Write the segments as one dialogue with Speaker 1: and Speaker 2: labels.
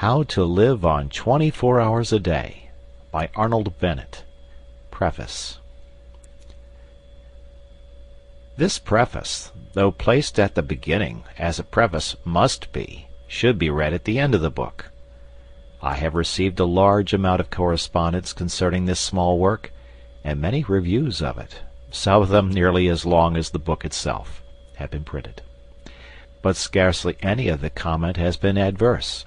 Speaker 1: How to Live on 24 Hours a Day by Arnold Bennett. Preface. This preface, though placed at the beginning, as a preface must be, should be read at the end of the book. I have received a large amount of correspondence concerning this small work, and many reviews of it, some of them nearly as long as the book itself, have been printed. But scarcely any of the comment has been adverse.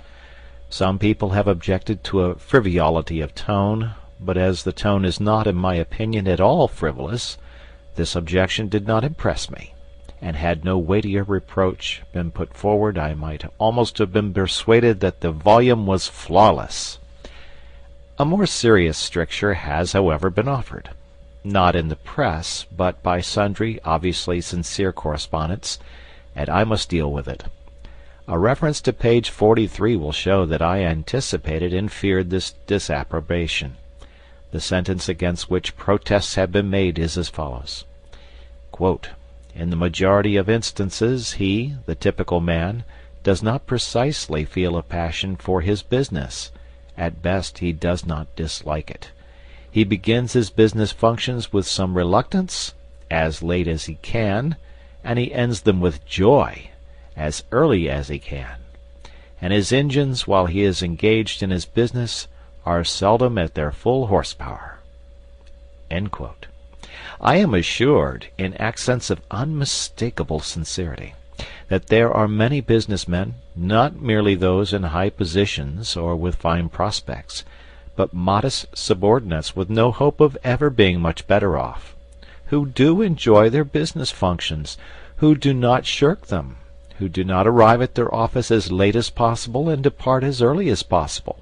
Speaker 1: Some people have objected to a frivolity of tone, but as the tone is not, in my opinion, at all frivolous, this objection did not impress me, and had no weightier reproach been put forward, I might almost have been persuaded that the volume was flawless. A more serious stricture has, however, been offered, not in the press, but by sundry obviously sincere correspondents, and I must deal with it. A reference to page 43 will show that I anticipated and feared this disapprobation. The sentence against which protests have been made is as follows. Quote, "In the majority of instances he, the typical man, does not precisely feel a passion for his business. At best he does not dislike it. He begins his business functions with some reluctance, as late as he can, and he ends them with joy, as early as he can. And his engines, while he is engaged in his business, are seldom at their full horsepower." End quote. I am assured, in accents of unmistakable sincerity, that there are many businessmen, not merely those in high positions or with fine prospects, but modest subordinates with no hope of ever being much better off, who do enjoy their business functions, who do not shirk them, who do not arrive at their office as late as possible and depart as early as possible,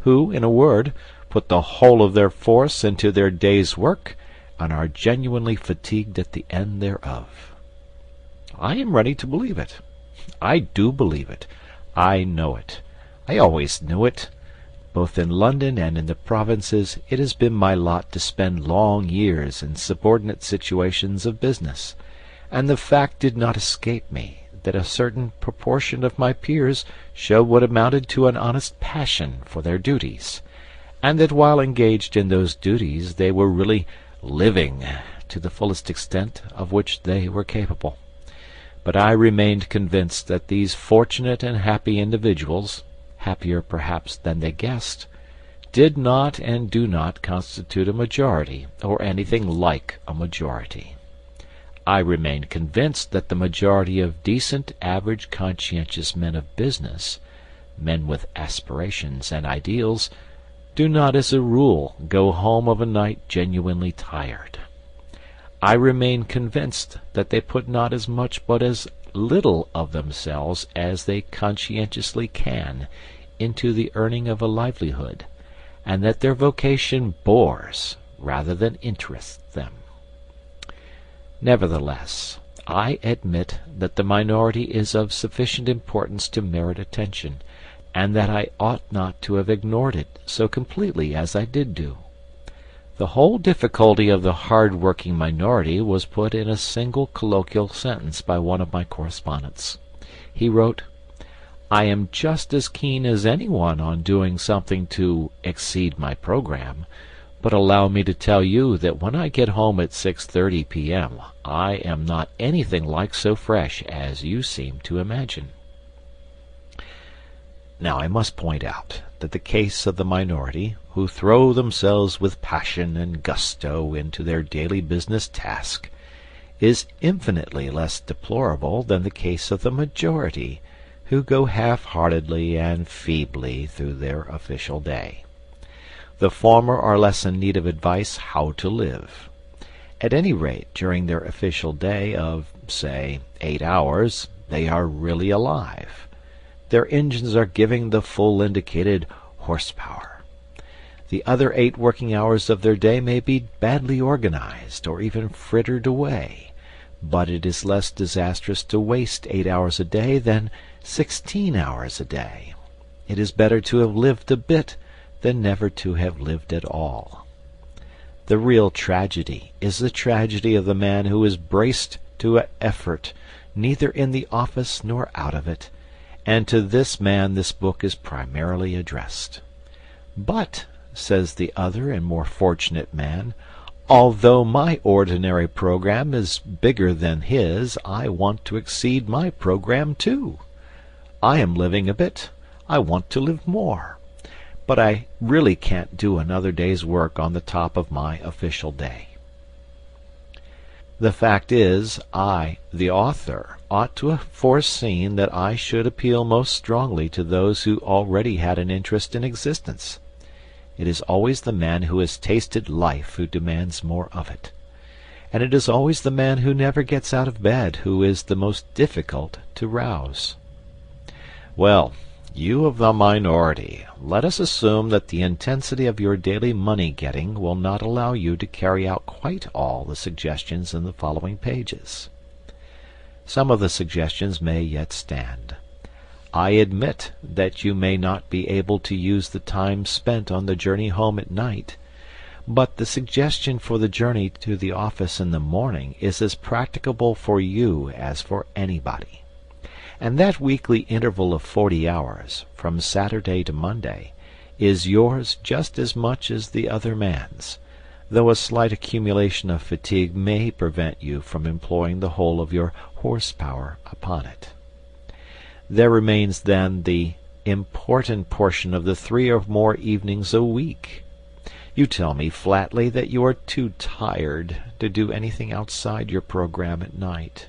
Speaker 1: who, in a word, put the whole of their force into their day's work, and are genuinely fatigued at the end thereof. I am ready to believe it. I do believe it. I know it. I always knew it. Both in London and in the provinces it has been my lot to spend long years in subordinate situations of business, and the fact did not escape me that a certain proportion of my peers showed what amounted to an honest passion for their duties, and that while engaged in those duties they were really living to the fullest extent of which they were capable. But I remained convinced that these fortunate and happy individuals, happier perhaps than they guessed, did not and do not constitute a majority, or anything like a majority. I remained convinced that the majority of decent, average, conscientious men of business, men with aspirations and ideals, do not as a rule go home of a night genuinely tired. I remain convinced that they put not as much but as little of themselves as they conscientiously can into the earning of a livelihood, and that their vocation bores rather than interests them. Nevertheless, I admit that the minority is of sufficient importance to merit attention, and that I ought not to have ignored it so completely as I did do. The whole difficulty of the hard-working minority was put in a single colloquial sentence by one of my correspondents. He wrote, "I am just as keen as anyone on doing something to exceed my program, but allow me to tell you that when I get home at 6:30 p.m. I am not anything like so fresh as you seem to imagine." Now I must point out that the case of the minority, who throw themselves with passion and gusto into their daily business task, is infinitely less deplorable than the case of the majority, who go half-heartedly and feebly through their official day. The former are less in need of advice how to live. At any rate, during their official day of, say, 8 hours, they are really alive. Their engines are giving the full indicated horsepower. The other 8 working hours of their day may be badly organized, or even frittered away, but it is less disastrous to waste 8 hours a day than 16 hours a day. It is better to have lived a bit than never to have lived at all. The real tragedy is the tragedy of the man who is braced to effort neither in the office nor out of it, and to this man this book is primarily addressed. "But," says the other and more fortunate man, "although my ordinary program is bigger than his, I want to exceed my program too. I am living a bit, I want to live more, but I really can't do another day's work on the top of my official day." The fact is, I, the author, ought to have foreseen that I should appeal most strongly to those who already had an interest in existence. It is always the man who has tasted life who demands more of it. And it is always the man who never gets out of bed who is the most difficult to rouse. Well, you of the minority, let us assume that the intensity of your daily money-getting will not allow you to carry out quite all the suggestions in the following pages. Some of the suggestions may yet stand. I admit that you may not be able to use the time spent on the journey home at night, but the suggestion for the journey to the office in the morning is as practicable for you as for anybody. And that weekly interval of 40 hours, from Saturday to Monday, is yours just as much as the other man's, though a slight accumulation of fatigue may prevent you from employing the whole of your horsepower upon it. There remains then the important portion of the 3 or more evenings a week. You tell me flatly that you are too tired to do anything outside your program at night.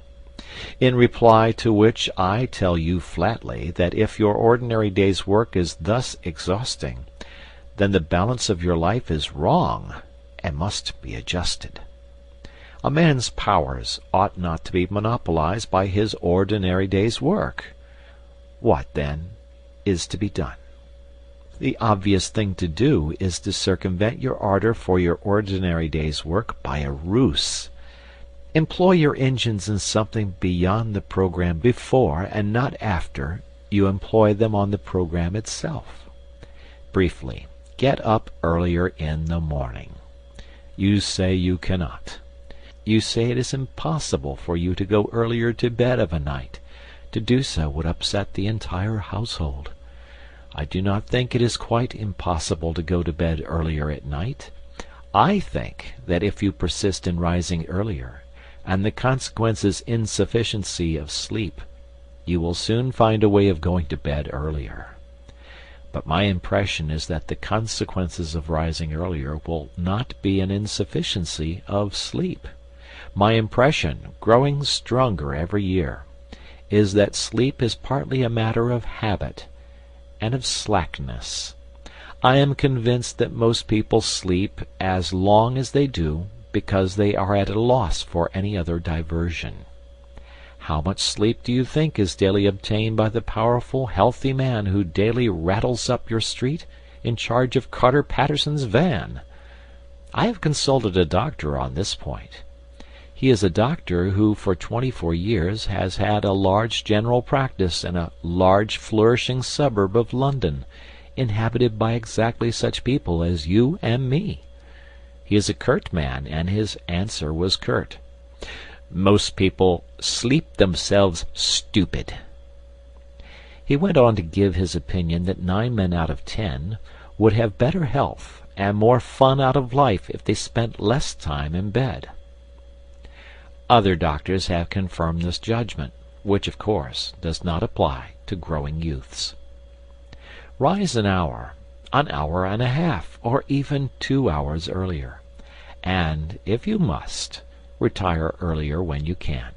Speaker 1: In reply to which I tell you flatly that if your ordinary day's work is thus exhausting, then the balance of your life is wrong and must be adjusted. A man's powers ought not to be monopolized by his ordinary day's work. What, then, is to be done? The obvious thing to do is to circumvent your ardor for your ordinary day's work by a ruse. Employ your engines in something beyond the program before, and not after, you employ them on the program itself. Briefly, get up earlier in the morning. You say you cannot. You say it is impossible for you to go earlier to bed of a night. To do so would upset the entire household. I do not think it is quite impossible to go to bed earlier at night. I think that if you persist in rising earlier, and the consequence is insufficiency of sleep, you will soon find a way of going to bed earlier. But my impression is that the consequences of rising earlier will not be an insufficiency of sleep. My impression, growing stronger every year, is that sleep is partly a matter of habit and of slackness. I am convinced that most people sleep as long as they do because they are at a loss for any other diversion. How much sleep do you think is daily obtained by the powerful, healthy man who daily rattles up your street in charge of Carter Patterson's van? I have consulted a doctor on this point. He is a doctor who for 24 years has had a large general practice in a large flourishing suburb of London, inhabited by exactly such people as you and me. He is a curt man, and his answer was curt. Most people sleep themselves stupid. He went on to give his opinion that 9 men out of 10 would have better health and more fun out of life if they spent less time in bed. Other doctors have confirmed this judgment, which, of course, does not apply to growing youths. Rise an hour and a half, or even 2 hours earlier, and, if you must, retire earlier when you can.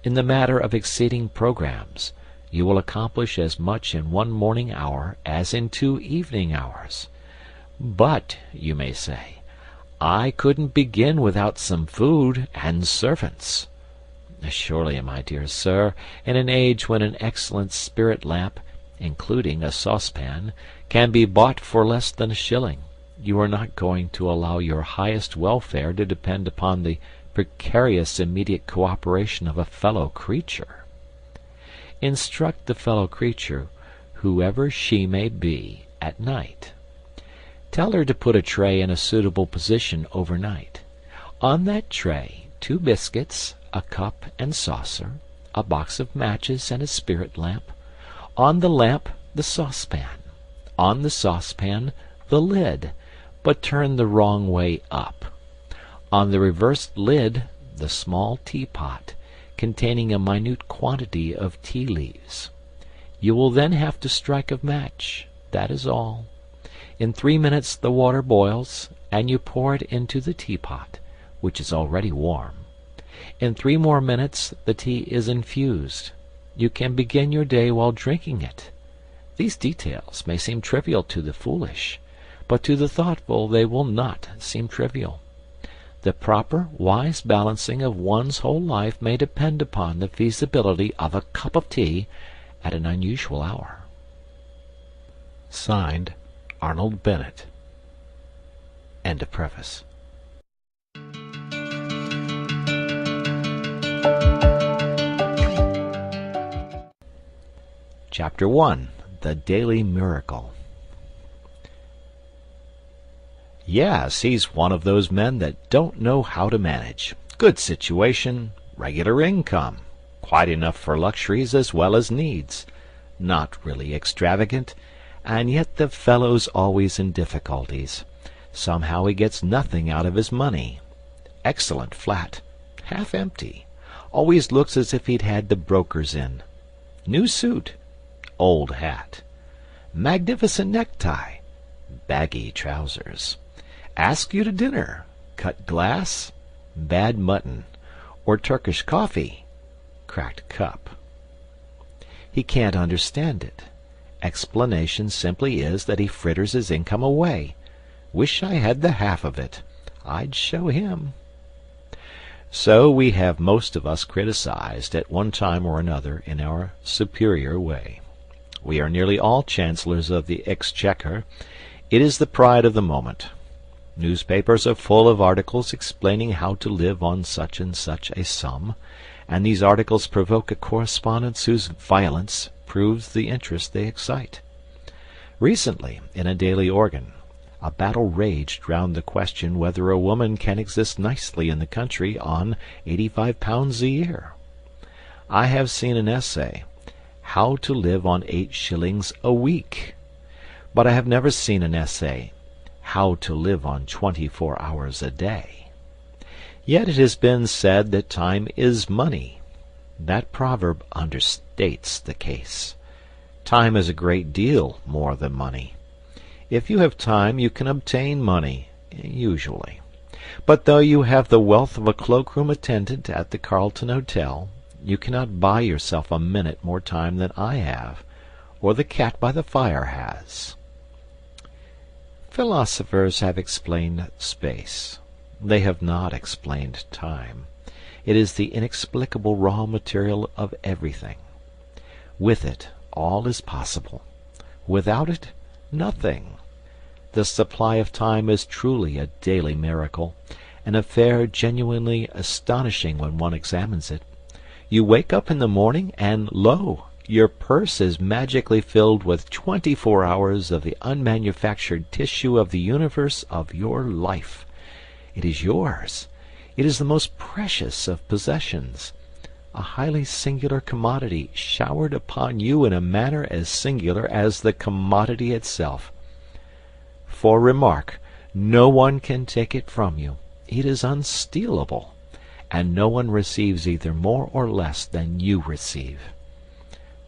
Speaker 1: In the matter of exceeding programs, you will accomplish as much in 1 morning hour as in 2 evening hours. But, you may say, I couldn't begin without some food and servants. Surely, my dear sir, in an age when an excellent spirit lamp, including a saucepan, can be bought for less than a shilling, you are not going to allow your highest welfare to depend upon the precarious immediate cooperation of a fellow creature. Instruct the fellow creature, whoever she may be, at night. Tell her to put a tray in a suitable position overnight. On that tray, 2 biscuits, a cup and saucer, a box of matches and a spirit lamp, On the lamp, the saucepan. On the saucepan, the lid, but turned the wrong way up. On the reversed lid, the small teapot, containing a minute quantity of tea leaves. You will then have to strike a match, that is all. In 3 minutes the water boils, and you pour it into the teapot, which is already warm. In 3 more minutes the tea is infused. You can begin your day while drinking it. These details may seem trivial to the foolish, but to the thoughtful they will not seem trivial. The proper, wise balancing of one's whole life may depend upon the feasibility of a cup of tea at an unusual hour. Signed, Arnold Bennett. End of preface. Chapter 1. The Daily Miracle. Yes, he's one of those men that don't know how to manage. Good situation, regular income, quite enough for luxuries as well as needs. Not really extravagant, and yet the fellow's always in difficulties. Somehow he gets nothing out of his money. Excellent flat, half empty. Always looks as if he'd had the brokers in. New suit, old hat. Magnificent necktie, baggy trousers. Ask you to dinner, cut glass, bad mutton, or Turkish coffee, cracked cup. He can't understand it. Explanation simply is that he fritters his income away. Wish I had the half of it. I'd show him. So we have most of us criticized at one time or another in our superior way. We are nearly all chancellors of the exchequer. It is the pride of the moment. Newspapers are full of articles explaining how to live on such and such a sum, and these articles provoke a correspondence whose violence proves the interest they excite. Recently, in a daily organ, a battle raged round the question whether a woman can exist nicely in the country on £85 a year. I have seen an essay, How to Live on 8 shillings a Week, but I have never seen an essay, How to Live on 24 hours a day. Yet it has been said that time is money. That proverb understates the case. Time is a great deal more than money. If you have time, you can obtain money, usually. But though you have the wealth of a cloakroom attendant at the Carlton Hotel, you cannot buy yourself a minute more time than I have, or the cat by the fire has. Philosophers have explained space. They have not explained time. It is the inexplicable raw material of everything. With it, all is possible. Without it, nothing. The supply of time is truly a daily miracle, an affair genuinely astonishing when one examines it. You wake up in the morning, and lo, your purse is magically filled with 24 hours of the unmanufactured tissue of the universe of your life. It is yours. It is the most precious of possessions, a highly singular commodity showered upon you in a manner as singular as the commodity itself. For remark, no one can take it from you. It is unstealable, and no one receives either more or less than you receive.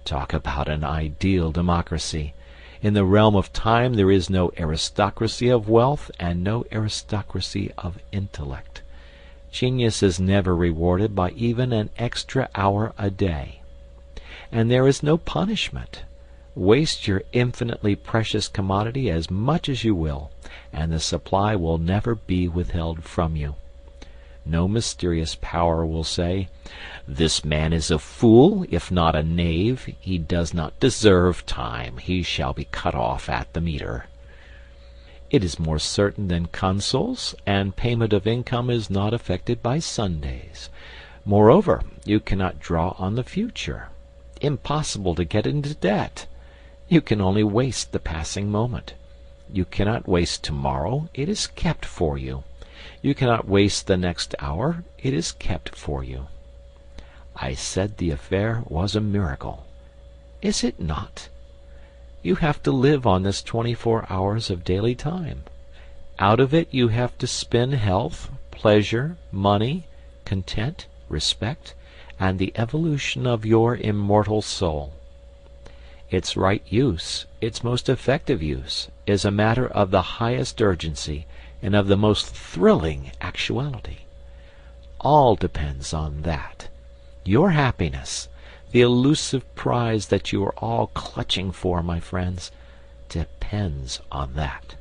Speaker 1: Talk about an ideal democracy. In the realm of time there is no aristocracy of wealth and no aristocracy of intellect. Genius is never rewarded by even an extra hour a day. And there is no punishment. Waste your infinitely precious commodity as much as you will, and the supply will never be withheld from you. No mysterious power will say, "This man is a fool, if not a knave. He does not deserve time. He shall be cut off at the meter." It is more certain than consols, and payment of income is not affected by Sundays. Moreover, you cannot draw on the future. Impossible to get into debt. You can only waste the passing moment. You cannot waste tomorrow. It is kept for you. You cannot waste the next hour. It is kept for you. I said the affair was a miracle. Is it not? You have to live on this 24 hours of daily time. Out of it you have to spin health, pleasure, money, content, respect, and the evolution of your immortal soul. Its right use, its most effective use, is a matter of the highest urgency and of the most thrilling actuality. All depends on that. Your happiness, the elusive prize that you are all clutching for, my friends, depends on that.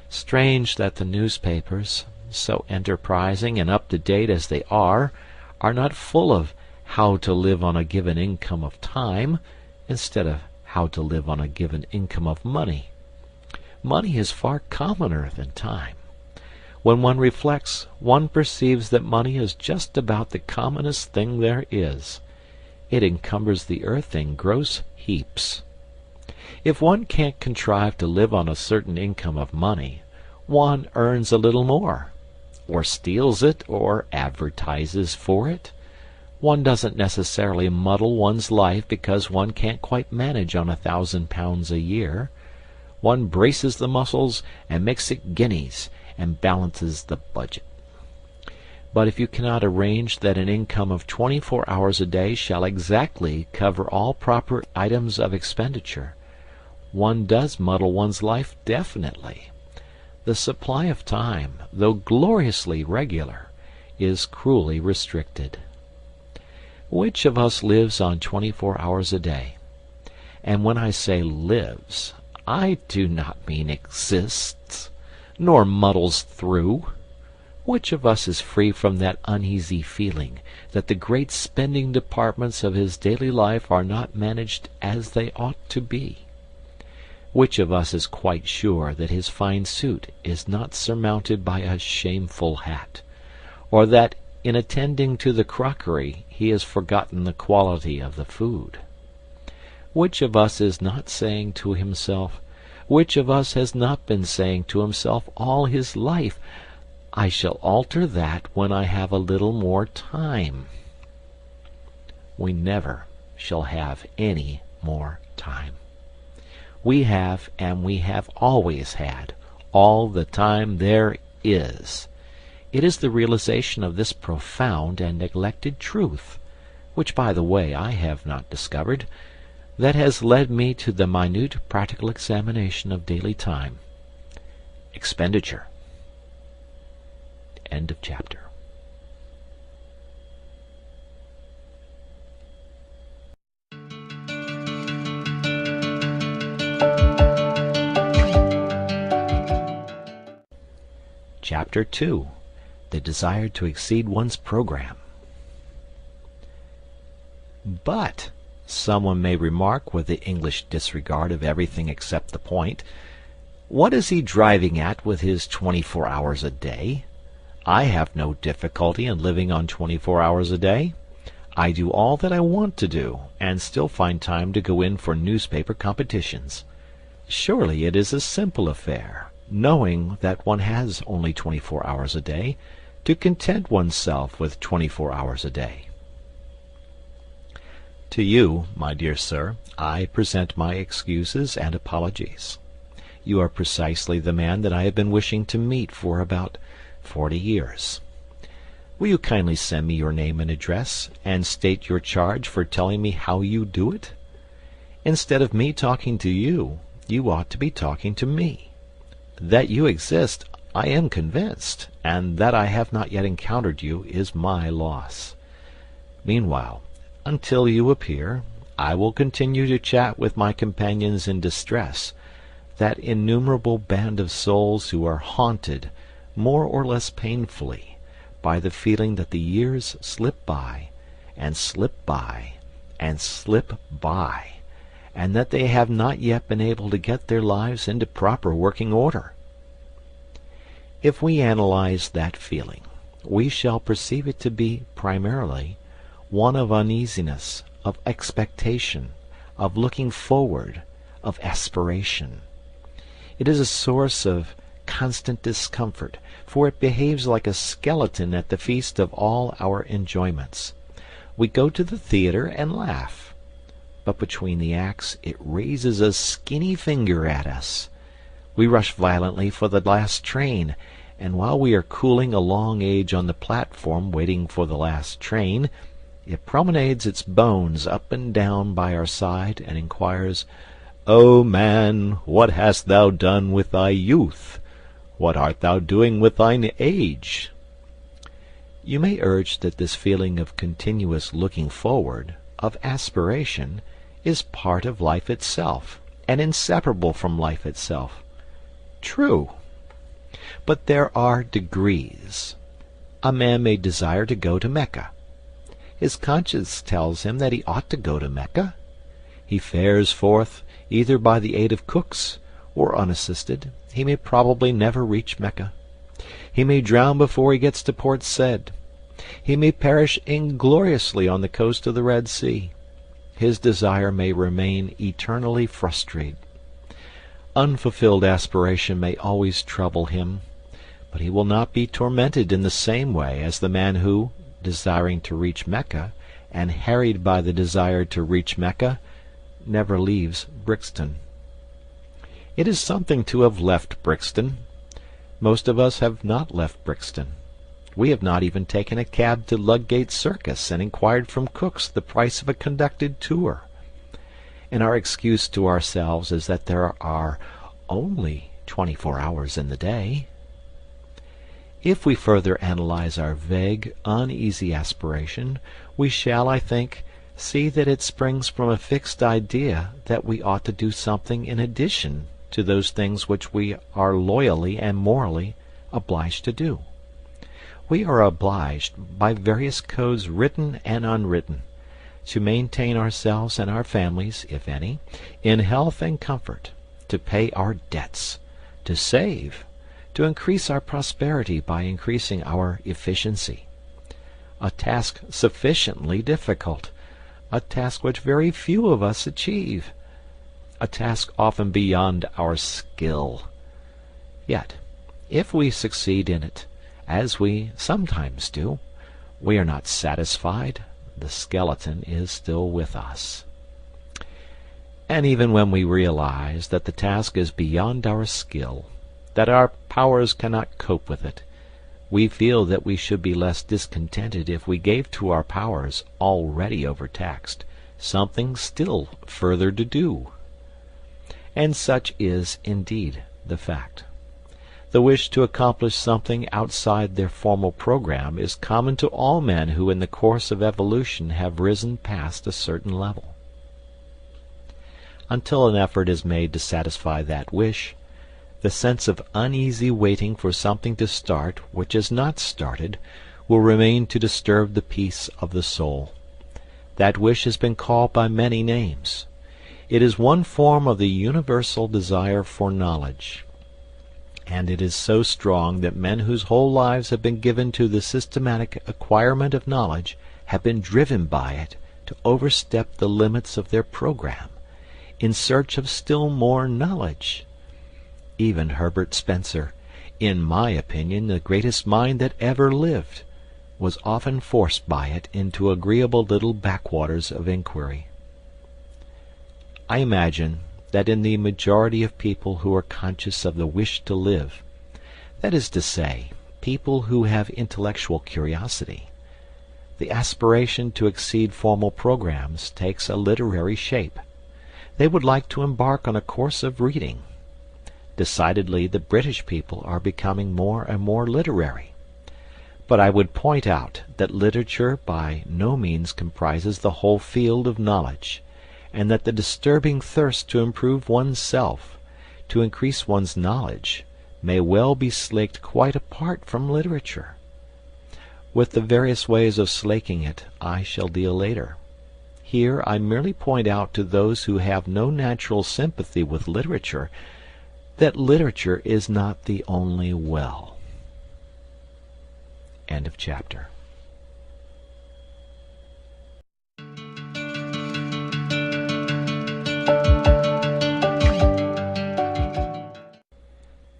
Speaker 1: Strange that the newspapers, so enterprising and up-to-date as they are not full of how to live on a given income of time, instead of how to live on a given income of money. Money is far commoner than time. When one reflects, one perceives that money is just about the commonest thing there is. It encumbers the earth in gross heaps. If one can't contrive to live on a certain income of money, one earns a little more, or steals it, or advertises for it. One doesn't necessarily muddle one's life because one can't quite manage on £1,000 a year. One braces the muscles and makes it guineas and balances the budget. But if you cannot arrange that an income of 24 hours a day shall exactly cover all proper items of expenditure, one does muddle one's life definitely. The supply of time, though gloriously regular, is cruelly restricted. Which of us lives on 24 hours a day? And when I say lives, I do not mean exists, nor muddles through. Which of us is free from that uneasy feeling that the great spending departments of his daily life are not managed as they ought to be? Which of us is quite sure that his fine suit is not surmounted by a shameful hat, or that in attending to the crockery he has forgotten the quality of the food? Which of us is not saying to himself, which of us has not been saying to himself all his life, I shall alter that when I have a little more time? We never shall have any more time. We have, and we have always had, all the time there is. It is the realization of this profound and neglected truth, which, by the way, I have not discovered, that has led me to the minute practical examination of daily time. Expenditure. End of chapter. Chapter 2. The desire to exceed one's program. But, someone may remark with the English disregard of everything except the point, what is he driving at with his 24 hours a day? I have no difficulty in living on 24 hours a day. I do all that I want to do, and still find time to go in for newspaper competitions. Surely it is a simple affair, knowing that one has only 24 hours a day, to content oneself with 24 hours a day. To you, my dear sir, I present my excuses and apologies. You are precisely the man that I have been wishing to meet for about 40 years. Will you kindly send me your name and address, and state your charge for telling me how you do it? Instead of me talking to you, you ought to be talking to me. That you exist, I am convinced, and that I have not yet encountered you is my loss. Meanwhile, until you appear, I will continue to chat with my companions in distress, that innumerable band of souls who are haunted, more or less painfully, by the feeling that the years slip by, and slip by, and slip by, and that they have not yet been able to get their lives into proper working order. If we analyze that feeling, we shall perceive it to be primarily one of uneasiness, of expectation, of looking forward, of aspiration. It is a source of constant discomfort, for it behaves like a skeleton at the feast of all our enjoyments. We go to the theatre and laugh. but between the acts it raises a skinny finger at us. We rush violently for the last train, and while we are cooling a long age on the platform waiting for the last train, it promenades its bones up and down by our side and inquires, "O man, what hast thou done with thy youth? What art thou doing with thine age?" You may urge that this feeling of continuous looking forward, of aspiration, is part of life itself, and inseparable from life itself. True. But there are degrees. A man may desire to go to Mecca. His conscience tells him that he ought to go to Mecca. He fares forth, either by the aid of cooks, or unassisted. He may probably never reach Mecca. He may drown before he gets to Port Said. He may perish ingloriously on the coast of the Red Sea. His desire may remain eternally frustrate. Unfulfilled aspiration may always trouble him, but he will not be tormented in the same way as the man who, desiring to reach Mecca, and harried by the desire to reach Mecca, never leaves Brixton. It is something to have left Brixton. Most of us have not left Brixton. We have not even taken a cab to Ludgate Circus and inquired from cooks the price of a conducted tour. And our excuse to ourselves is that there are only 24 hours in the day. If we further analyze our vague, uneasy aspiration, we shall, I think, see that it springs from a fixed idea that we ought to do something in addition to those things which we are loyally and morally obliged to do. We are obliged, by various codes written and unwritten, to maintain ourselves and our families, if any, in health and comfort, to pay our debts, to save, to increase our prosperity by increasing our efficiency. A task sufficiently difficult, a task which very few of us achieve, a task often beyond our skill. Yet, if we succeed in it, as we sometimes do, we are not satisfied. The skeleton is still with us. And even when we realize that the task is beyond our skill, that our powers cannot cope with it, we feel that we should be less discontented if we gave to our powers, already overtaxed, something still further to do. And such is indeed the fact. The wish to accomplish something outside their formal program is common to all men who in the course of evolution have risen past a certain level. Until an effort is made to satisfy that wish, the sense of uneasy waiting for something to start which is not started will remain to disturb the peace of the soul. That wish has been called by many names. It is one form of the universal desire for knowledge, and it is so strong that men whose whole lives have been given to the systematic acquirement of knowledge have been driven by it to overstep the limits of their program, in search of still more knowledge. Even Herbert Spencer, in my opinion the greatest mind that ever lived, was often forced by it into agreeable little backwaters of inquiry. I imagine that in the majority of people who are conscious of the wish to live, that is to say, people who have intellectual curiosity, the aspiration to exceed formal programs takes a literary shape. They would like to embark on a course of reading. Decidedly, the British people are becoming more and more literary. But I would point out that literature by no means comprises the whole field of knowledge, and that the disturbing thirst to improve one's self, to increase one's knowledge, may well be slaked quite apart from literature. With the various ways of slaking it I shall deal later. Here I merely point out to those who have no natural sympathy with literature that literature is not the only well. End of chapter.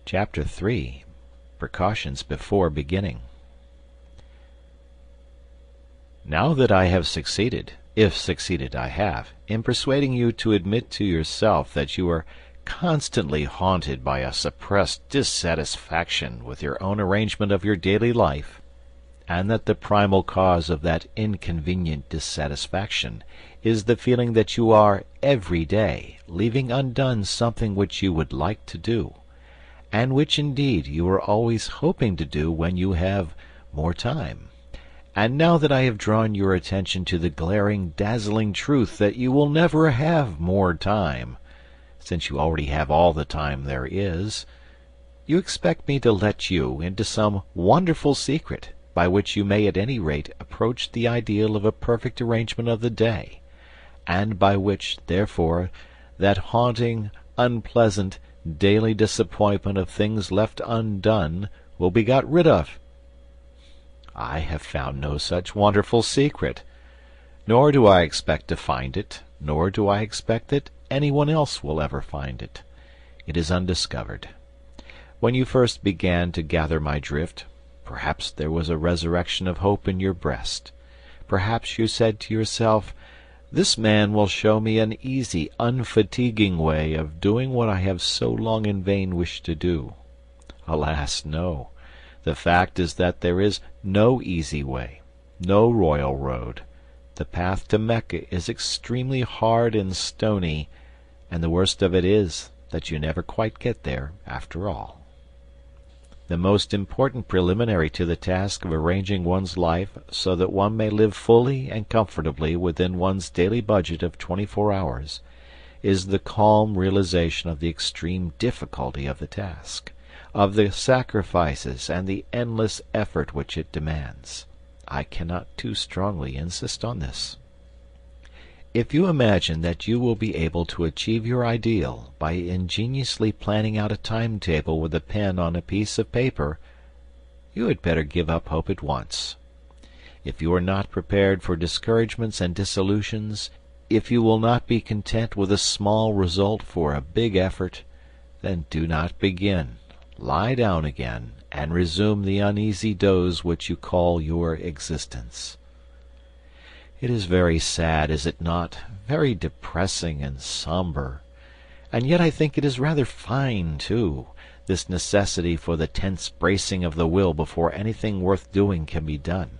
Speaker 1: Chapter 3. Precautions before beginning. Now that I have succeeded, If succeeded I have, in persuading you to admit to yourself that you are constantly haunted by a suppressed dissatisfaction with your own arrangement of your daily life, and that the primal cause of that inconvenient dissatisfaction is the feeling that you are every day leaving undone something which you would like to do, and which indeed you are always hoping to do when you have more time. And now that I have drawn your attention to the glaring, dazzling truth that you will never have more time, since you already have all the time there is, you expect me to let you into some wonderful secret by which you may at any rate approach the ideal of a perfect arrangement of the day, and by which, therefore, that haunting, unpleasant, daily disappointment of things left undone will be got rid of. I have found no such wonderful secret, nor do I expect to find it, nor do I expect that anyone else will ever find it. It is undiscovered. When you first began to gather my drift, perhaps there was a resurrection of hope in your breast. Perhaps you said to yourself, "This man will show me an easy, unfatiguing way of doing what I have so long in vain wished to do." Alas, no. The fact is that there is no easy way, no royal road. The path to Mecca is extremely hard and stony, and the worst of it is that you never quite get there after all. The most important preliminary to the task of arranging one's life so that one may live fully and comfortably within one's daily budget of 24 hours is the calm realization of the extreme difficulty of the task, of the sacrifices and the endless effort which it demands. I cannot too strongly insist on this. If you imagine that you will be able to achieve your ideal by ingeniously planning out a timetable with a pen on a piece of paper, you had better give up hope at once. If you are not prepared for discouragements and disillusions, if you will not be content with a small result for a big effort, then do not begin. Lie down again, and resume the uneasy doze which you call your existence. It is very sad, is it not? Very depressing and somber. And yet I think it is rather fine, too, this necessity for the tense bracing of the will before anything worth doing can be done.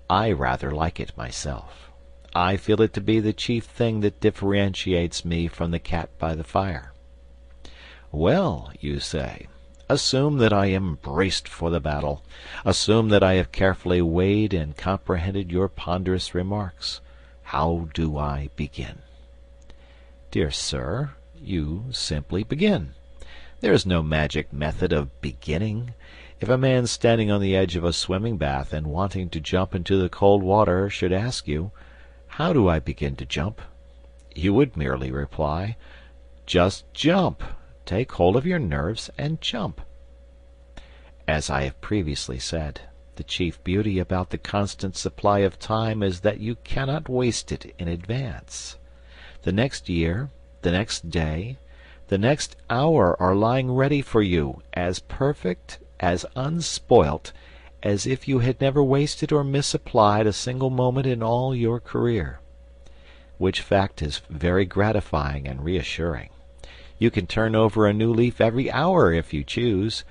Speaker 1: I rather like it myself. I feel it to be the chief thing that differentiates me from the cat by the fire. Well, you say, assume that I am braced for the battle. Assume that I have carefully weighed and comprehended your ponderous remarks. How do I begin? Dear sir, you simply begin. There is no magic method of beginning. If a man standing on the edge of a swimming bath and wanting to jump into the cold water should ask you, "How do I begin to jump?" you would merely reply, "Just jump. Take hold of your nerves and jump." As I have previously said, the chief beauty about the constant supply of time is that you cannot waste it in advance. The next year, the next day, the next hour are lying ready for you, as perfect, as unspoilt, as if you had never wasted or misapplied a single moment in all your career. Which fact is very gratifying and reassuring. You can turn over a new leaf every hour if you choose.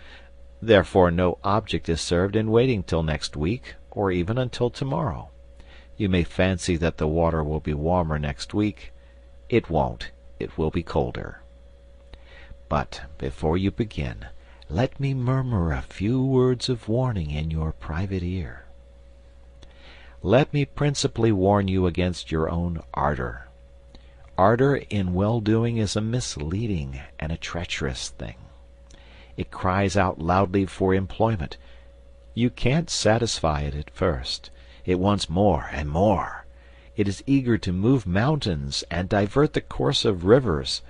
Speaker 1: Therefore no object is served in waiting till next week, or even until tomorrow. You may fancy that the water will be warmer next week. It won't. It will be colder. But before you begin, let me murmur a few words of warning in your private ear. Let me principally warn you against your own ardor. Ardor in well-doing is a misleading and a treacherous thing. It cries out loudly for employment. You can't satisfy it at first. It wants more and more. It is eager to move mountains and divert the course of rivers.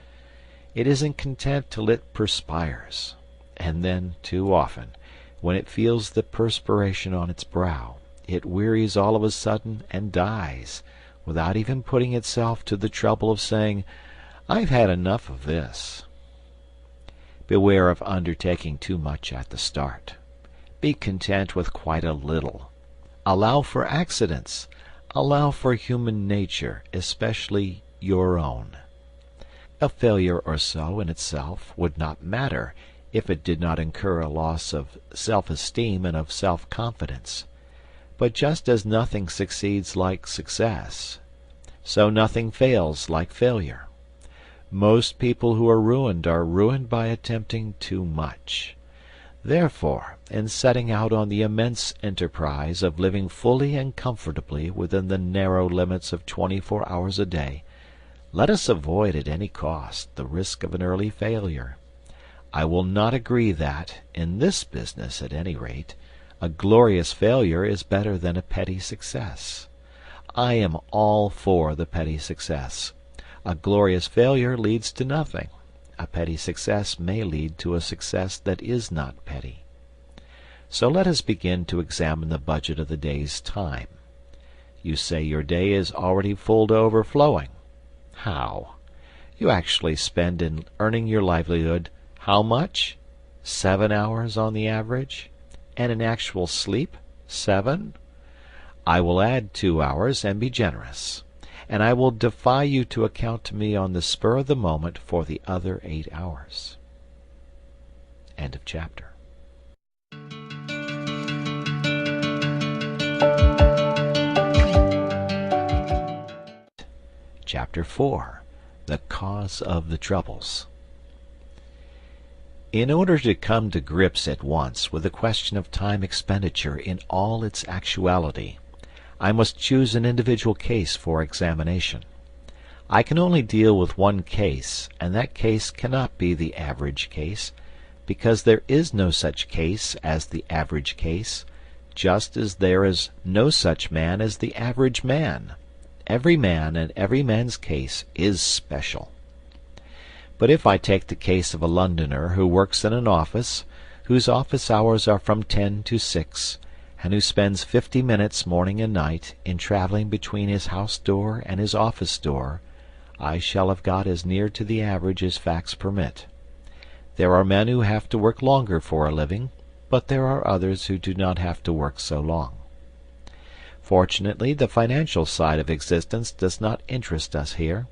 Speaker 1: It isn't content till it perspires. And then, too often, when it feels the perspiration on its brow, it wearies all of a sudden and dies, without even putting itself to the trouble of saying, "I've had enough of this." Beware of undertaking too much at the start. Be content with quite a little. Allow for accidents. Allow for human nature, especially your own. A failure or so in itself would not matter if it did not incur a loss of self-esteem and of self-confidence. But just as nothing succeeds like success, so nothing fails like failure. Most people who are ruined by attempting too much. Therefore, in setting out on the immense enterprise of living fully and comfortably within the narrow limits of 24 hours a day, let us avoid at any cost the risk of an early failure. I will not agree that, in this business at any rate, a glorious failure is better than a petty success. I am all for the petty success. A glorious failure leads to nothing. A petty success may lead to a success that is not petty. So let us begin to examine the budget of the day's time. You say your day is already full to overflowing. How? You actually spend in earning your livelihood how much? 7 hours on the average? And in actual sleep, 7? I will add 2 hours and be generous, and I will defy you to account to me on the spur of the moment for the other 8 hours. End of chapter. Chapter 4. The Cause of the Troubles. In order to come to grips at once with the question of time expenditure in all its actuality, I must choose an individual case for examination. I can only deal with one case, and that case cannot be the average case, because there is no such case as the average case, just as there is no such man as the average man. Every man and every man's case is special. But if I take the case of a Londoner who works in an office, whose office hours are from 10 to 6, and who spends 50 minutes morning and night in traveling between his house door and his office door, I shall have got as near to the average as facts permit. There are men who have to work longer for a living, but there are others who do not have to work so long. Fortunately, the financial side of existence does not interest us here.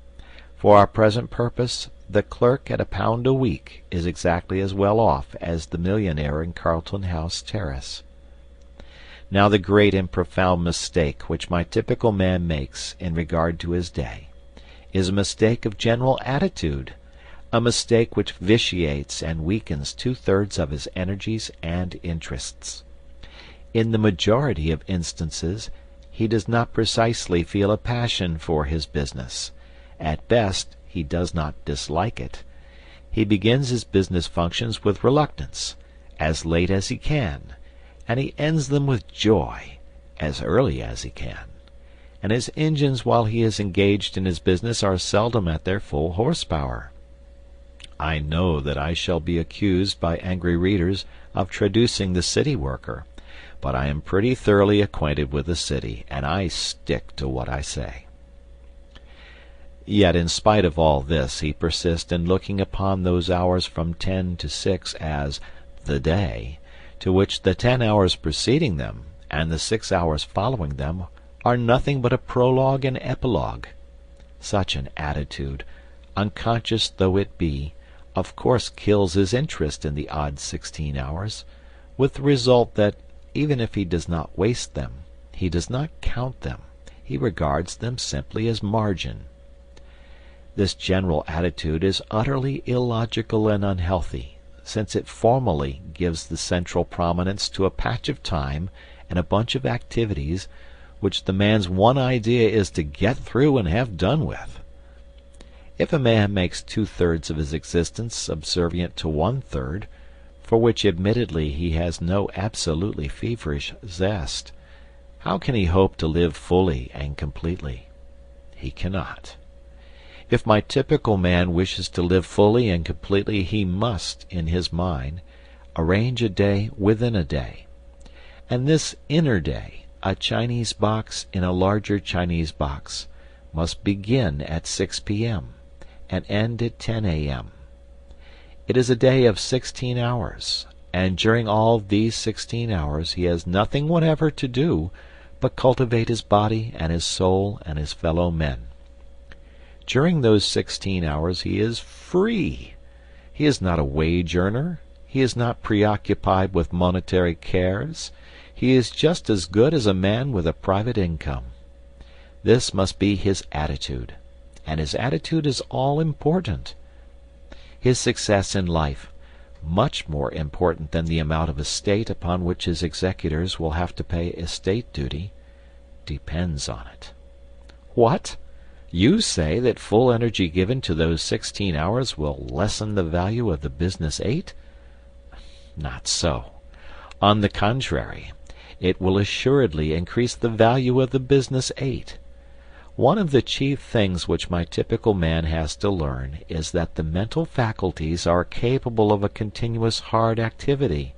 Speaker 1: For our present purpose, the clerk at £1 a week is exactly as well off as the millionaire in Carlton House Terrace. Now the great and profound mistake which my typical man makes in regard to his day is a mistake of general attitude, a mistake which vitiates and weakens 2/3 of his energies and interests. In the majority of instances, he does not precisely feel a passion for his business. At best, he does not dislike it. He begins his business functions with reluctance, as late as he can, and he ends them with joy, as early as he can. And his engines while he is engaged in his business are seldom at their full horsepower. I know that I shall be accused by angry readers of traducing the city worker, but I am pretty thoroughly acquainted with the city, and I stick to what I say. Yet in spite of all this he persists in looking upon those hours from 10 to 6 as the day, to which the 10 hours preceding them and the 6 hours following them are nothing but a prologue and epilogue. Such an attitude, unconscious though it be, of course kills his interest in the odd 16 hours, with the result that even if he does not waste them, he does not count them, he regards them simply as margin. This general attitude is utterly illogical and unhealthy, since it formally gives the central prominence to a patch of time and a bunch of activities which the man's one idea is to get through and have done with. If a man makes 2/3 of his existence subservient to 1/3, for which admittedly he has no absolutely feverish zest, how can he hope to live fully and completely? He cannot. If my typical man wishes to live fully and completely, he must, in his mind, arrange a day within a day. And this inner day, a Chinese box in a larger Chinese box, must begin at 6 p.m. and end at 10 a.m. It is a day of 16 hours, and during all these 16 hours he has nothing whatever to do but cultivate his body and his soul and his fellow men. During those 16 hours he is free. He is not a wage earner. He is not preoccupied with monetary cares. He is just as good as a man with a private income. This must be his attitude, and his attitude is all important. His success in life, much more important than the amount of estate upon which his executors will have to pay estate duty, depends on it. What? You say that full energy given to those 16 hours will lessen the value of the business 8? Not so. On the contrary, it will assuredly increase the value of the business 8. One of the chief things which my typical man has to learn is that the mental faculties are capable of a continuous hard activity.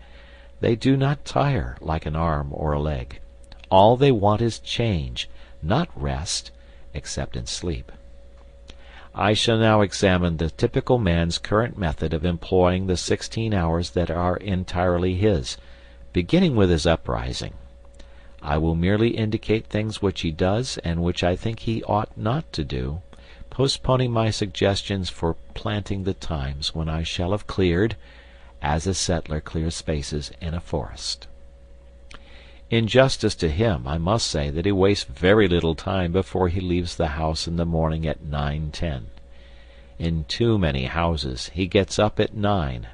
Speaker 1: They do not tire like an arm or a leg. All they want is change, not rest, except in sleep. I shall now examine the typical man's current method of employing the 16 hours that are entirely his, beginning with his uprising. I will merely indicate things which he does and which I think he ought not to do, postponing my suggestions for planting the times when I shall have cleared, as a settler clears spaces in a forest. In justice to him, I must say that he wastes very little time before he leaves the house in the morning at 9:10. In too many houses he gets up at 9,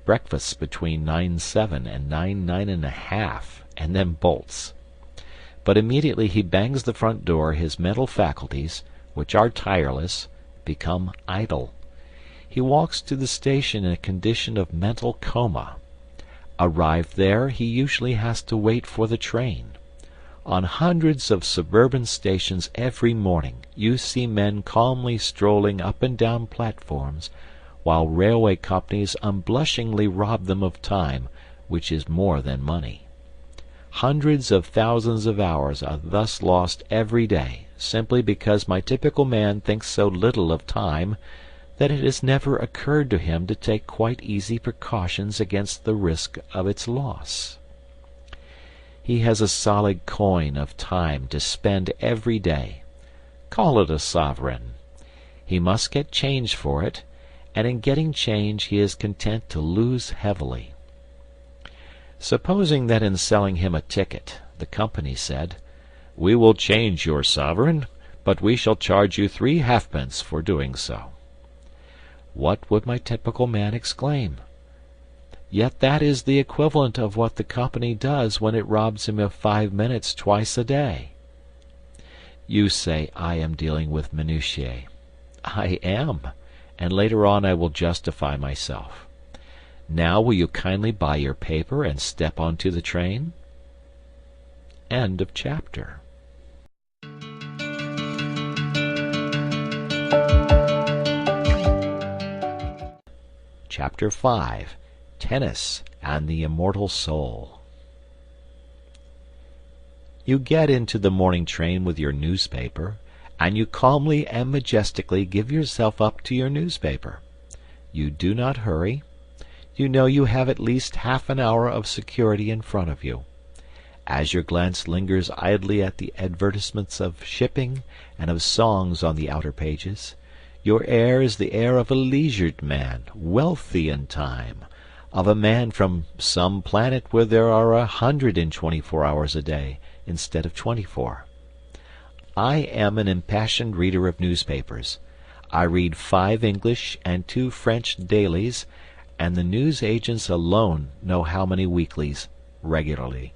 Speaker 1: breakfasts between 9:07 and 9:30, and then bolts. But immediately he bangs the front door his mental faculties, which are tireless, become idle. He walks to the station in a condition of mental coma. Arrived there, he usually has to wait for the train. On hundreds of suburban stations every morning you see men calmly strolling up and down platforms, while railway companies unblushingly rob them of time, which is more than money. Hundreds of thousands of hours are thus lost every day, simply because my typical man thinks so little of time that it has never occurred to him to take quite easy precautions against the risk of its loss. He has a solid coin of time to spend every day. Call it a sovereign. He must get change for it, and in getting change he is content to lose heavily. Supposing that in selling him a ticket, the company said, "We will change your sovereign, but we shall charge you 3 halfpence for doing so." What would my typical man exclaim? Yet that is the equivalent of what the company does when it robs him of 5 minutes twice a day. You say I am dealing with minutiae. I am, and later on I will justify myself. Now will you kindly buy your paper and step onto the train? End of chapter. Chapter 5. Tennis and the Immortal Soul. You get into the morning train with your newspaper, and you calmly and majestically give yourself up to your newspaper. You do not hurry. You know you have at least half an hour of security in front of you. As your glance lingers idly at the advertisements of shipping and of songs on the outer pages, your air is the air of a leisured man, wealthy in time, of a man from some planet where there are 124 hours a day instead of 24. I am an impassioned reader of newspapers. I read 5 English and 2 French dailies, and the news agents alone know how many weeklies, regularly.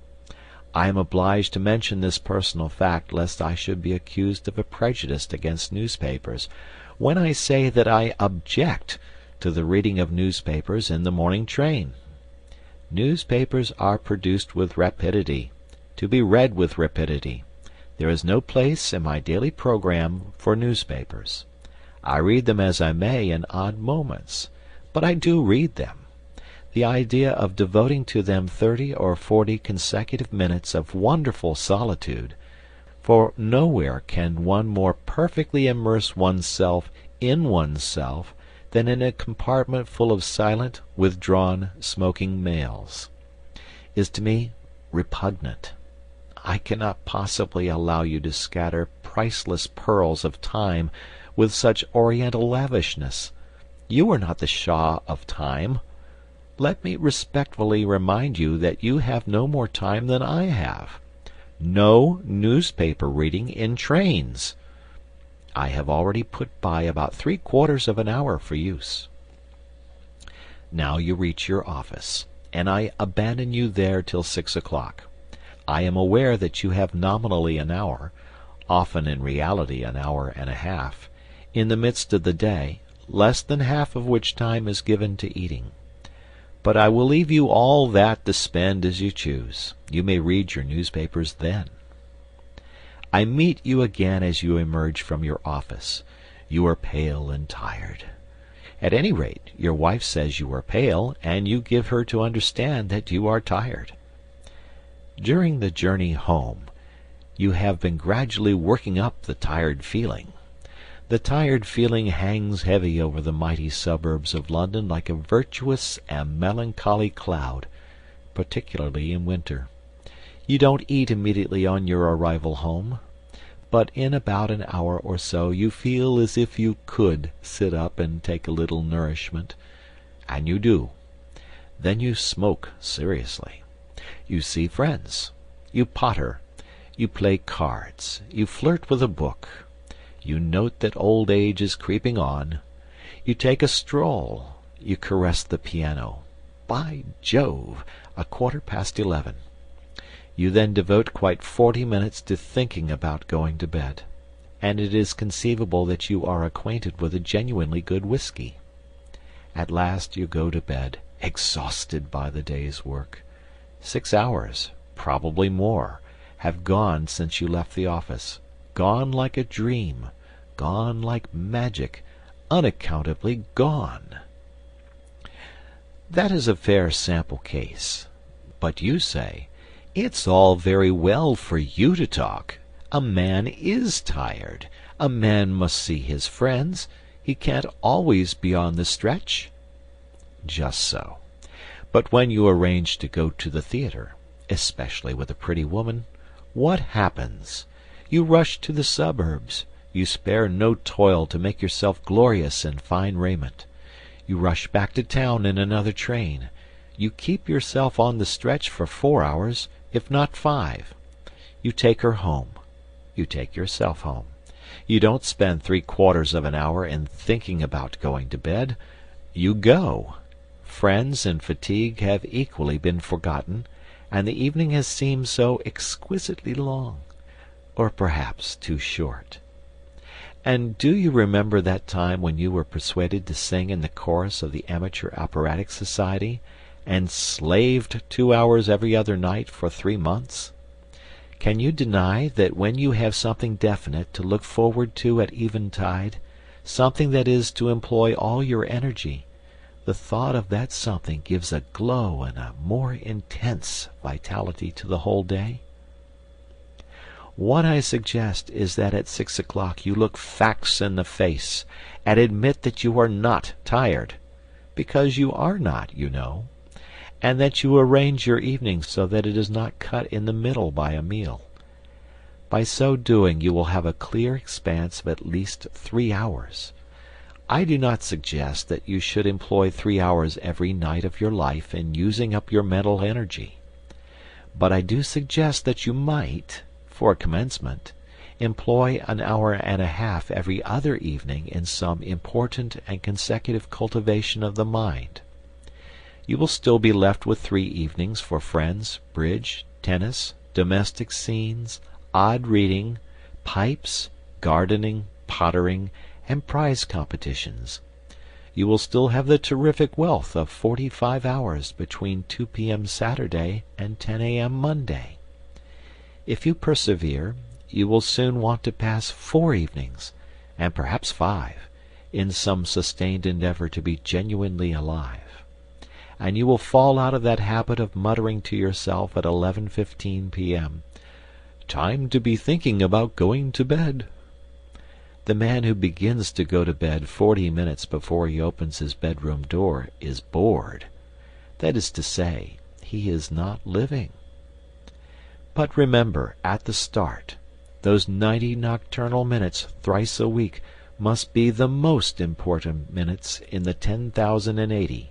Speaker 1: I am obliged to mention this personal fact lest I should be accused of a prejudice against newspapers, when I say that I object to the reading of newspapers in the morning train. Newspapers are produced with rapidity, to be read with rapidity. There is no place in my daily program for newspapers. I read them as I may in odd moments, but I do read them. The idea of devoting to them 30 or 40 consecutive minutes of wonderful solitude, for nowhere can one more perfectly immerse oneself in oneself than in a compartment full of silent, withdrawn, smoking males, is to me repugnant. I cannot possibly allow you to scatter priceless pearls of time with such oriental lavishness. You are not the Shah of Time. Let me respectfully remind you that you have no more time than I have. No newspaper reading in trains. I have already put by about 3/4 of an hour for use. Now you reach your office, and I abandon you there till 6 o'clock. I am aware that you have nominally an hour, often in reality an hour and a half, in the midst of the day, less than half of which time is given to eating. But I will leave you all that to spend as you choose. You may read your newspapers then. I meet you again as you emerge from your office. You are pale and tired. At any rate, your wife says you are pale, and you give her to understand that you are tired. During the journey home, you have been gradually working up the tired feeling. The tired feeling hangs heavy over the mighty suburbs of London like a virtuous and melancholy cloud, particularly in winter. You don't eat immediately on your arrival home, but in about an hour or so you feel as if you could sit up and take a little nourishment, and you do. Then you smoke seriously. You see friends. You potter. You play cards. You flirt with a book. You note that old age is creeping on. You take a stroll. You caress the piano. By Jove, 11:15. You then devote quite 40 minutes to thinking about going to bed, and it is conceivable that you are acquainted with a genuinely good whisky. At last you go to bed, exhausted by the day's work. 6 hours, probably more, have gone since you left the office, gone like a dream, gone like magic, unaccountably gone. That is a fair sample case. But you say, it's all very well for you to talk. A man is tired. A man must see his friends. He can't always be on the stretch. Just so. But when you arrange to go to the theatre, especially with a pretty woman, what happens? You rush to the suburbs. You spare no toil to make yourself glorious in fine raiment. You rush back to town in another train. You keep yourself on the stretch for 4 hours, if not 5. You take her home. You take yourself home. You don't spend 3/4 of an hour in thinking about going to bed. You go. Friends and fatigue have equally been forgotten, and the evening has seemed so exquisitely long, or perhaps too short. And do you remember that time when you were persuaded to sing in the chorus of the Amateur Operatic Society, and slaved 2 hours every other night for 3 months? Can you deny that when you have something definite to look forward to at eventide, something that is to employ all your energy, the thought of that something gives a glow and a more intense vitality to the whole day? What I suggest is that at 6 o'clock you look facts in the face and admit that you are not tired, because you are not, you know, and that you arrange your evening so that it is not cut in the middle by a meal. By so doing you will have a clear expanse of at least 3 hours. I do not suggest that you should employ 3 hours every night of your life in using up your mental energy, but I do suggest that you might, for a commencement, employ an hour and a half every other evening in some important and consecutive cultivation of the mind. You will still be left with 3 evenings for friends, bridge, tennis, domestic scenes, odd reading, pipes, gardening, pottering, and prize competitions. You will still have the terrific wealth of 45 hours between 2 p.m. Saturday and 10 a.m. Monday. If you persevere, you will soon want to pass 4 evenings, and perhaps 5, in some sustained endeavor to be genuinely alive. And you will fall out of that habit of muttering to yourself at 11:15 p.m., "Time to be thinking about going to bed." The man who begins to go to bed 40 minutes before he opens his bedroom door is bored. That is to say, he is not living. But remember, at the start, those 90 nocturnal minutes thrice a week must be the most important minutes in the 10,080.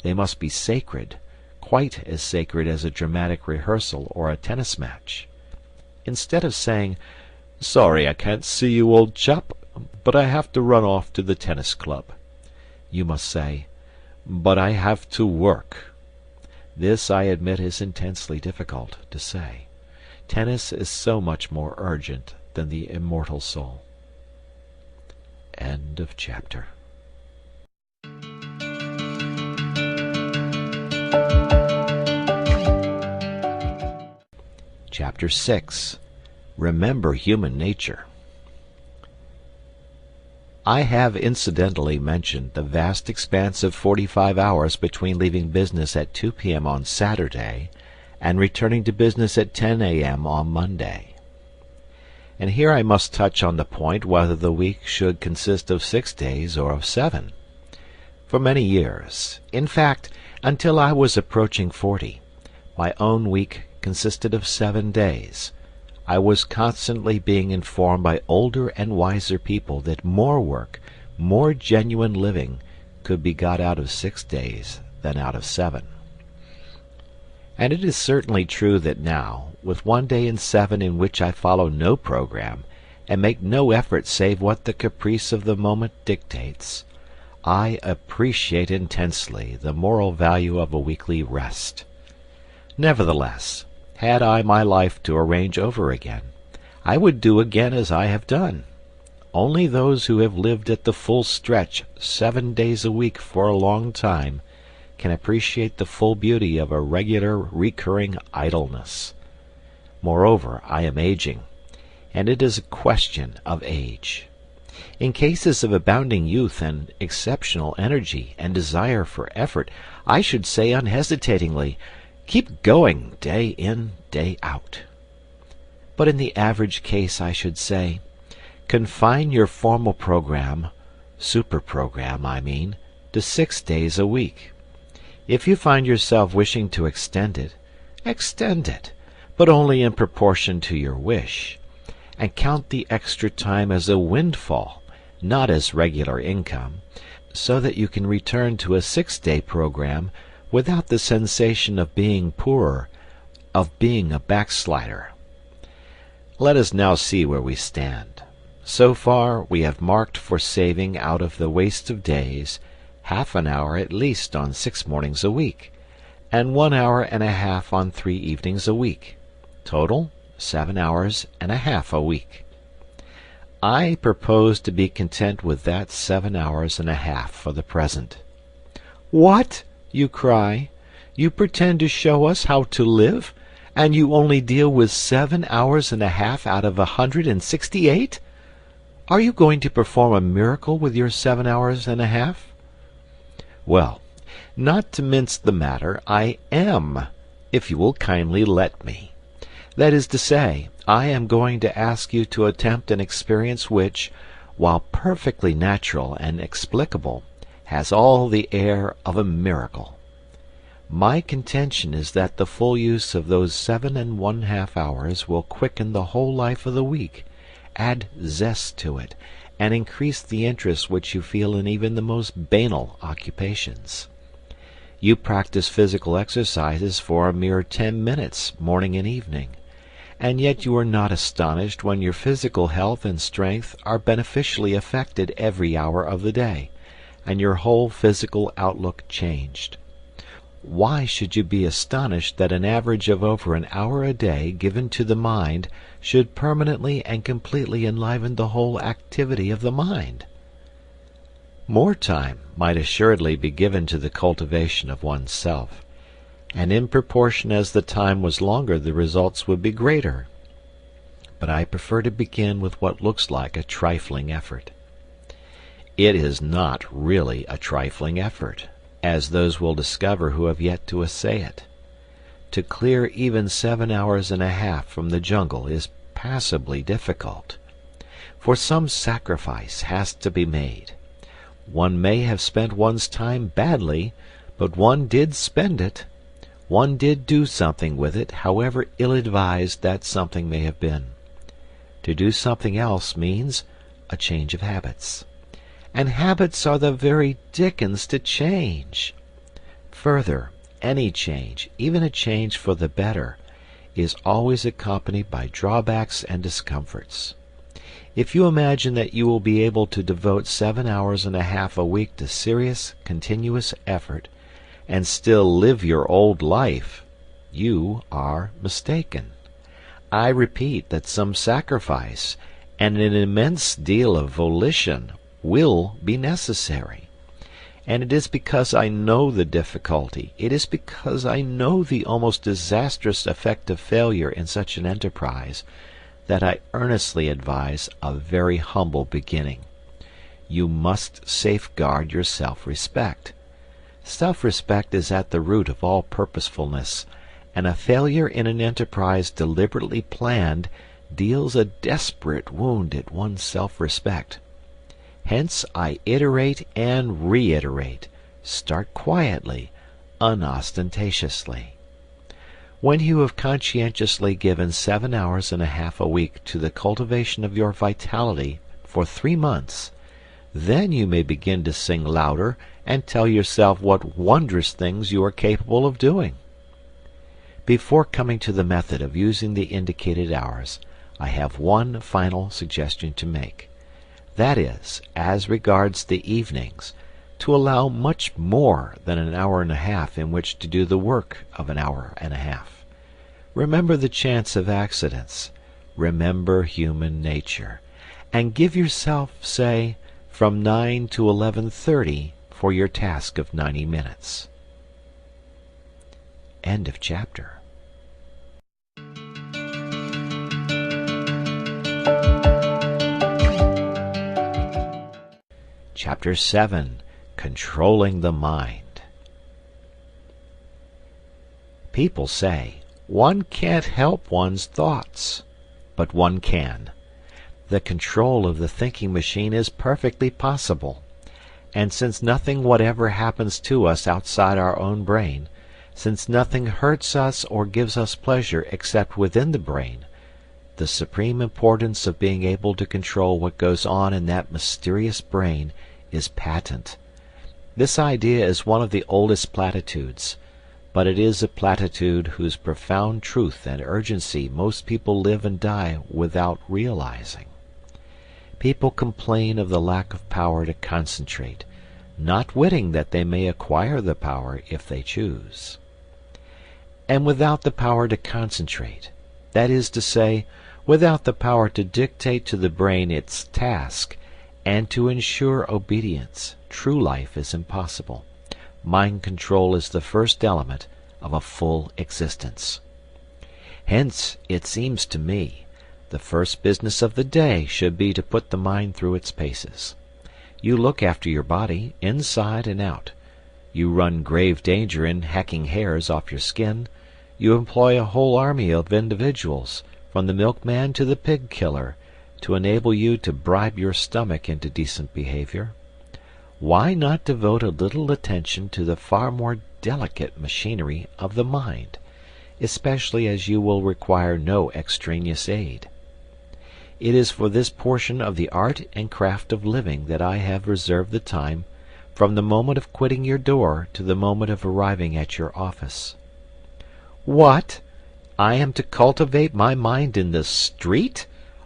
Speaker 1: They must be sacred, quite as sacred as a dramatic rehearsal or a tennis match. Instead of saying, "Sorry I can't see you, old chap, but I have to run off to the tennis club," you must say, "But I have to work." This, I admit, is intensely difficult to say. Tennis is so much more urgent than the immortal soul. End of chapter. Chapter 6. Remember Human Nature. I have incidentally mentioned the vast expanse of 45 hours between leaving business at 2 p.m. on Saturday and returning to business at 10 a.m. on Monday. And here I must touch on the point whether the week should consist of 6 days or of 7. For many years, in fact, until I was approaching 40, my own week consisted of 7 days. I was constantly being informed by older and wiser people that more work, more genuine living, could be got out of 6 days than out of 7. And it is certainly true that now, with 1 day in 7 in which I follow no program, and make no effort save what the caprice of the moment dictates, I appreciate intensely the moral value of a weekly rest. Nevertheless, had I my life to arrange over again, I would do again as I have done. Only those who have lived at the full stretch 7 days a week for a long time can appreciate the full beauty of a regular recurring idleness. Moreover, I am aging, and it is a question of age. In cases of abounding youth and exceptional energy and desire for effort, I should say unhesitatingly, keep going day in, day out. But in the average case I should say, confine your formal program, super-program I mean, to 6 days a week. If you find yourself wishing to extend it, but only in proportion to your wish, and count the extra time as a windfall, not as regular income, so that you can return to a 6-day program without the sensation of being poorer, of being a backslider. Let us now see where we stand. So far we have marked for saving out of the waste of days half an hour at least on 6 mornings a week, and 1 hour and a half on 3 evenings a week. Total, 7 hours and a half a week. I propose to be content with that 7 hours and a half for the present. What? You cry. You pretend to show us how to live, and you only deal with 7 hours and a half out of 168? Are you going to perform a miracle with your 7 hours and a half? Well, not to mince the matter, I am, if you will kindly let me. That is to say, I am going to ask you to attempt an experience which, while perfectly natural and explicable, has all the air of a miracle. My contention is that the full use of those 7½ hours will quicken the whole life of the week, add zest to it, and increase the interest which you feel in even the most banal occupations. You practice physical exercises for a mere 10 minutes, morning and evening, and yet you are not astonished when your physical health and strength are beneficially affected every hour of the day, and your whole physical outlook changed. Why should you be astonished that an average of over an hour a day given to the mind should permanently and completely enliven the whole activity of the mind? More time might assuredly be given to the cultivation of oneself, and in proportion as the time was longer the results would be greater. But I prefer to begin with what looks like a trifling effort. It is not really a trifling effort, as those will discover who have yet to essay it. To clear even 7 hours and a half from the jungle is passably difficult, for some sacrifice has to be made. One may have spent one's time badly, but one did spend it. One did do something with it, however ill-advised that something may have been. To do something else means a change of habits. And habits are the very dickens to change. Further, any change, even a change for the better, is always accompanied by drawbacks and discomforts. If you imagine that you will be able to devote 7 hours and a half a week to serious, continuous effort, and still live your old life, you are mistaken. I repeat that some sacrifice and an immense deal of volition will be necessary. And it is because I know the difficulty, it is because I know the almost disastrous effect of failure in such an enterprise, that I earnestly advise a very humble beginning. You must safeguard your self-respect. Self-respect is at the root of all purposefulness, and a failure in an enterprise deliberately planned deals a desperate wound at one's self-respect. Hence I iterate and reiterate, start quietly, unostentatiously. When you have conscientiously given 7 hours and a half a week to the cultivation of your vitality for 3 months, then you may begin to sing louder and tell yourself what wondrous things you are capable of doing. Before coming to the method of using the indicated hours, I have one final suggestion to make. That is, as regards the evenings, to allow much more than an hour and a half in which to do the work of an hour and a half. Remember the chance of accidents. Remember human nature. And give yourself, say, from 9 to 11:30 for your task of 90 minutes. End of chapter. Chapter 7. Controlling the Mind. People say, one can't help one's thoughts. But one can. The control of the thinking machine is perfectly possible. And since nothing whatever happens to us outside our own brain, since nothing hurts us or gives us pleasure except within the brain, the supreme importance of being able to control what goes on in that mysterious brain is patent. This idea is one of the oldest platitudes, but it is a platitude whose profound truth and urgency most people live and die without realizing. People complain of the lack of power to concentrate, not witting that they may acquire the power if they choose. And without the power to concentrate, that is to say, without the power to dictate to the brain its task, and to ensure obedience, true life is impossible. Mind control is the first element of a full existence. Hence, it seems to me, the first business of the day should be to put the mind through its paces. You look after your body, inside and out. You run grave danger in hacking hairs off your skin. You employ a whole army of individuals, from the milkman to the pig killer, to enable you to bribe your stomach into decent behavior. Why not devote a little attention to the far more delicate machinery of the mind, especially as you will require no extraneous aid? It is for this portion of the art and craft of living that I have reserved the time from the moment of quitting your door to the moment of arriving at your office. What? I am to cultivate my mind in the street?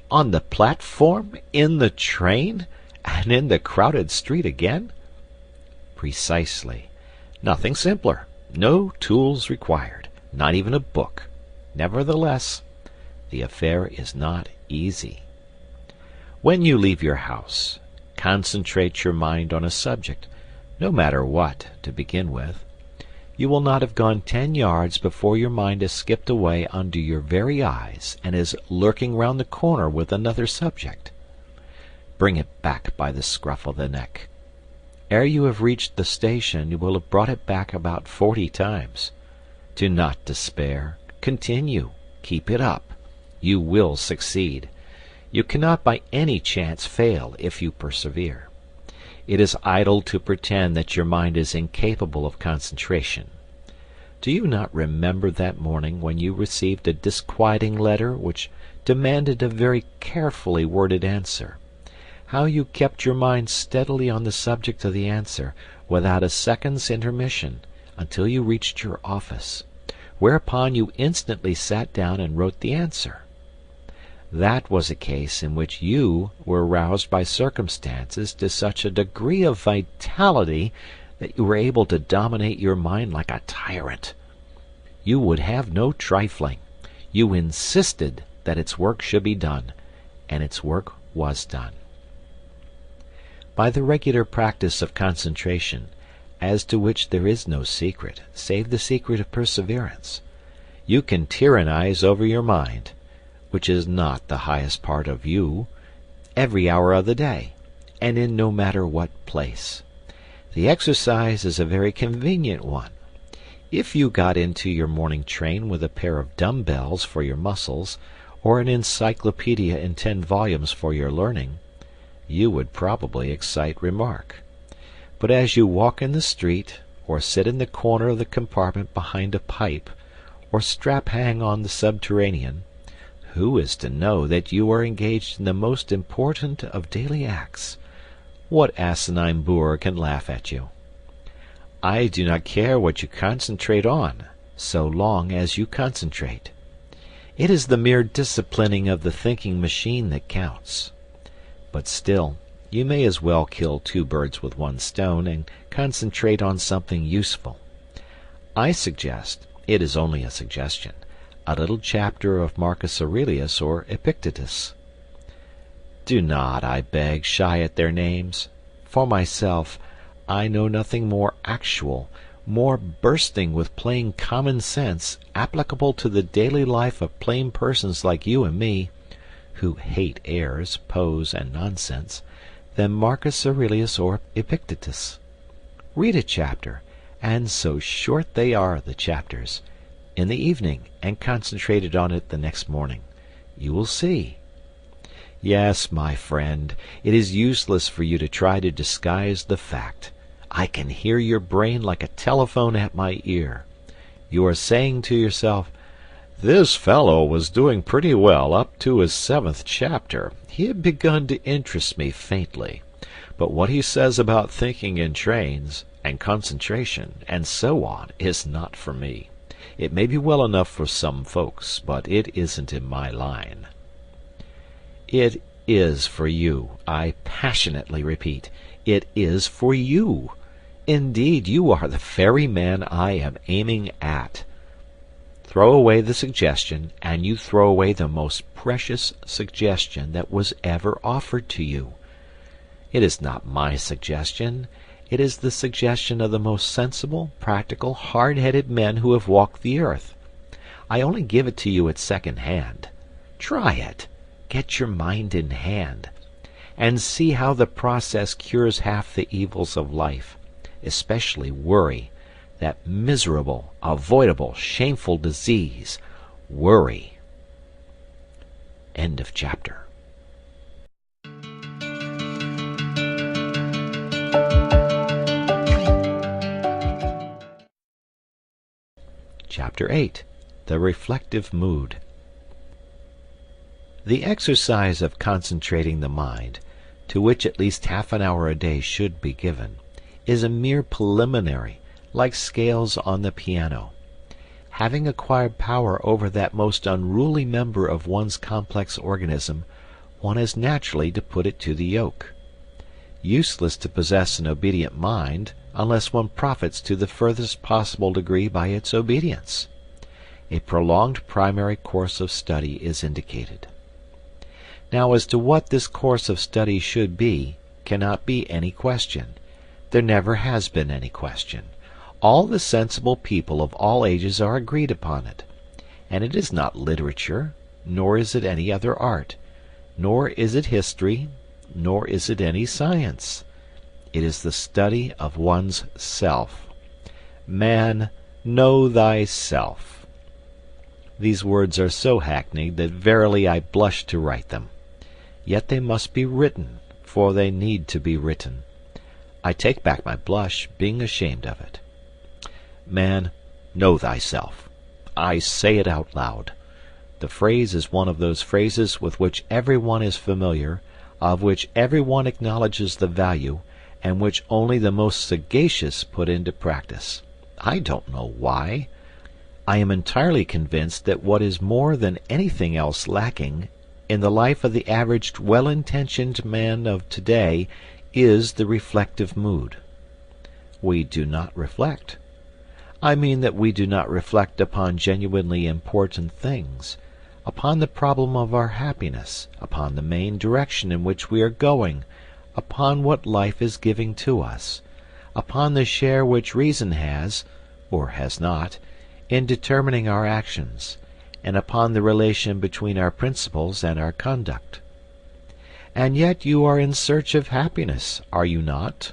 Speaker 1: On the platform? In the train? And in the crowded street again? Precisely. Nothing simpler. No tools required. Not even a book. Nevertheless, the affair is not easy. When you leave your house, concentrate your mind on a subject, no matter what, to begin with. You will not have gone 10 yards before your mind has skipped away under your very eyes and is lurking round the corner with another subject. Bring it back by the scruff of the neck. Ere you have reached the station, you will have brought it back about 40 times. Do not despair. Continue. Keep it up. You will succeed. You cannot by any chance fail if you persevere. It is idle to pretend that your mind is incapable of concentration. Do you not remember that morning when you received a disquieting letter which demanded a very carefully worded answer? How you kept your mind steadily on the subject of the answer, without a second's intermission, until you reached your office, whereupon you instantly sat down and wrote the answer? That was a case in which you were roused by circumstances to such a degree of vitality that you were able to dominate your mind like a tyrant. You would have no trifling. You insisted that its work should be done, and its work was done. By the regular practice of concentration, as to which there is no secret, save the secret of perseverance, you can tyrannize over your mind, which is not the highest part of you, every hour of the day, and in no matter what place. The exercise is a very convenient one. If you got into your morning train with a pair of dumbbells for your muscles, or an encyclopedia in 10 volumes for your learning, you would probably excite remark. But as you walk in the street, or sit in the corner of the compartment behind a pipe, or strap hang on the subterranean, who is to know that you are engaged in the most important of daily acts? What asinine boor can laugh at you? I do not care what you concentrate on, so long as you concentrate. It is the mere disciplining of the thinking machine that counts. But still, you may as well kill 2 birds with 1 stone and concentrate on something useful. I suggest, it is only a suggestion, a little chapter of Marcus Aurelius or Epictetus. Do not, I beg, shy at their names. For myself, I know nothing more actual, more bursting with plain common sense, applicable to the daily life of plain persons like you and me, who hate airs, pose, and nonsense, than Marcus Aurelius or Epictetus. Read a chapter, and so short they are, the chapters, in the evening, and concentrated on it the next morning. You will see. Yes, my friend, it is useless for you to try to disguise the fact. I can hear your brain like a telephone at my ear. You are saying to yourself, "This fellow was doing pretty well up to his 7th chapter. He had begun to interest me faintly. But what he says about thinking in trains, and concentration, and so on, is not for me. It may be well enough for some folks, but it isn't in my line." It is for you, I passionately repeat. It is for you. Indeed, you are the very man I am aiming at. Throw away the suggestion, and you throw away the most precious suggestion that was ever offered to you. It is not my suggestion. It is the suggestion of the most sensible, practical, hard-headed men who have walked the earth. I only give it to you at second hand. Try it. Get your mind in hand, and see how the process cures half the evils of life, especially worry, that miserable, avoidable, shameful disease, worry. End of chapter. Chapter 8. The Reflective Mood. The exercise of concentrating the mind, to which at least half an hour a day should be given, is a mere preliminary, like scales on the piano. Having acquired power over that most unruly member of one's complex organism, one has naturally to put it to the yoke. Useless to possess an obedient mind unless one profits to the furthest possible degree by its obedience. A prolonged primary course of study is indicated. Now, as to what this course of study should be, cannot be any question. There never has been any question. All the sensible people of all ages are agreed upon it. And it is not literature, nor is it any other art, nor is it history, nor is it any science. It is the study of one's self. Man, know thyself. These words are so hackneyed that verily I blush to write them. Yet they must be written, for they need to be written. I take back my blush, being ashamed of it. Man, Know thyself. I say it out loud. The phrase is one of those phrases with which everyone is familiar, of which everyone acknowledges the value, and which only the most sagacious put into practice. I don't know why. I am entirely convinced that what is more than anything else lacking in the life of the average well-intentioned man of today is the reflective mood. We do not reflect. I mean that we do not reflect upon genuinely important things, upon the problem of our happiness, upon the main direction in which we are going, upon what life is giving to us, upon the share which reason has, or has not, in determining our actions, and upon the relation between our principles and our conduct. And yet you are in search of happiness, are you not?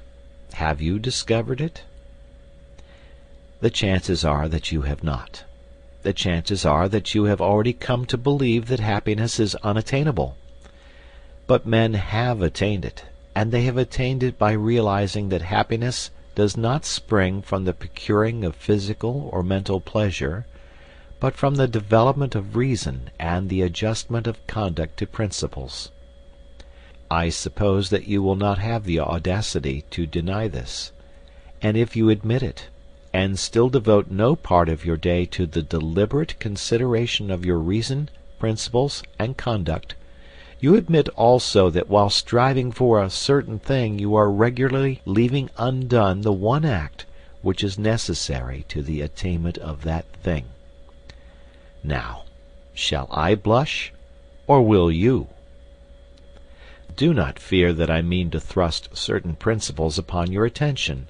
Speaker 1: Have you discovered it? The chances are that you have not. The chances are that you have already come to believe that happiness is unattainable. But men have attained it, and they have attained it by realizing that happiness does not spring from the procuring of physical or mental pleasure, but from the development of reason and the adjustment of conduct to principles. I suppose that you will not have the audacity to deny this, and if you admit it, and still devote no part of your day to the deliberate consideration of your reason, principles, and conduct, you admit also that while striving for a certain thing you are regularly leaving undone the one act which is necessary to the attainment of that thing. Now, shall I blush, or will you? Do not fear that I mean to thrust certain principles upon your attention.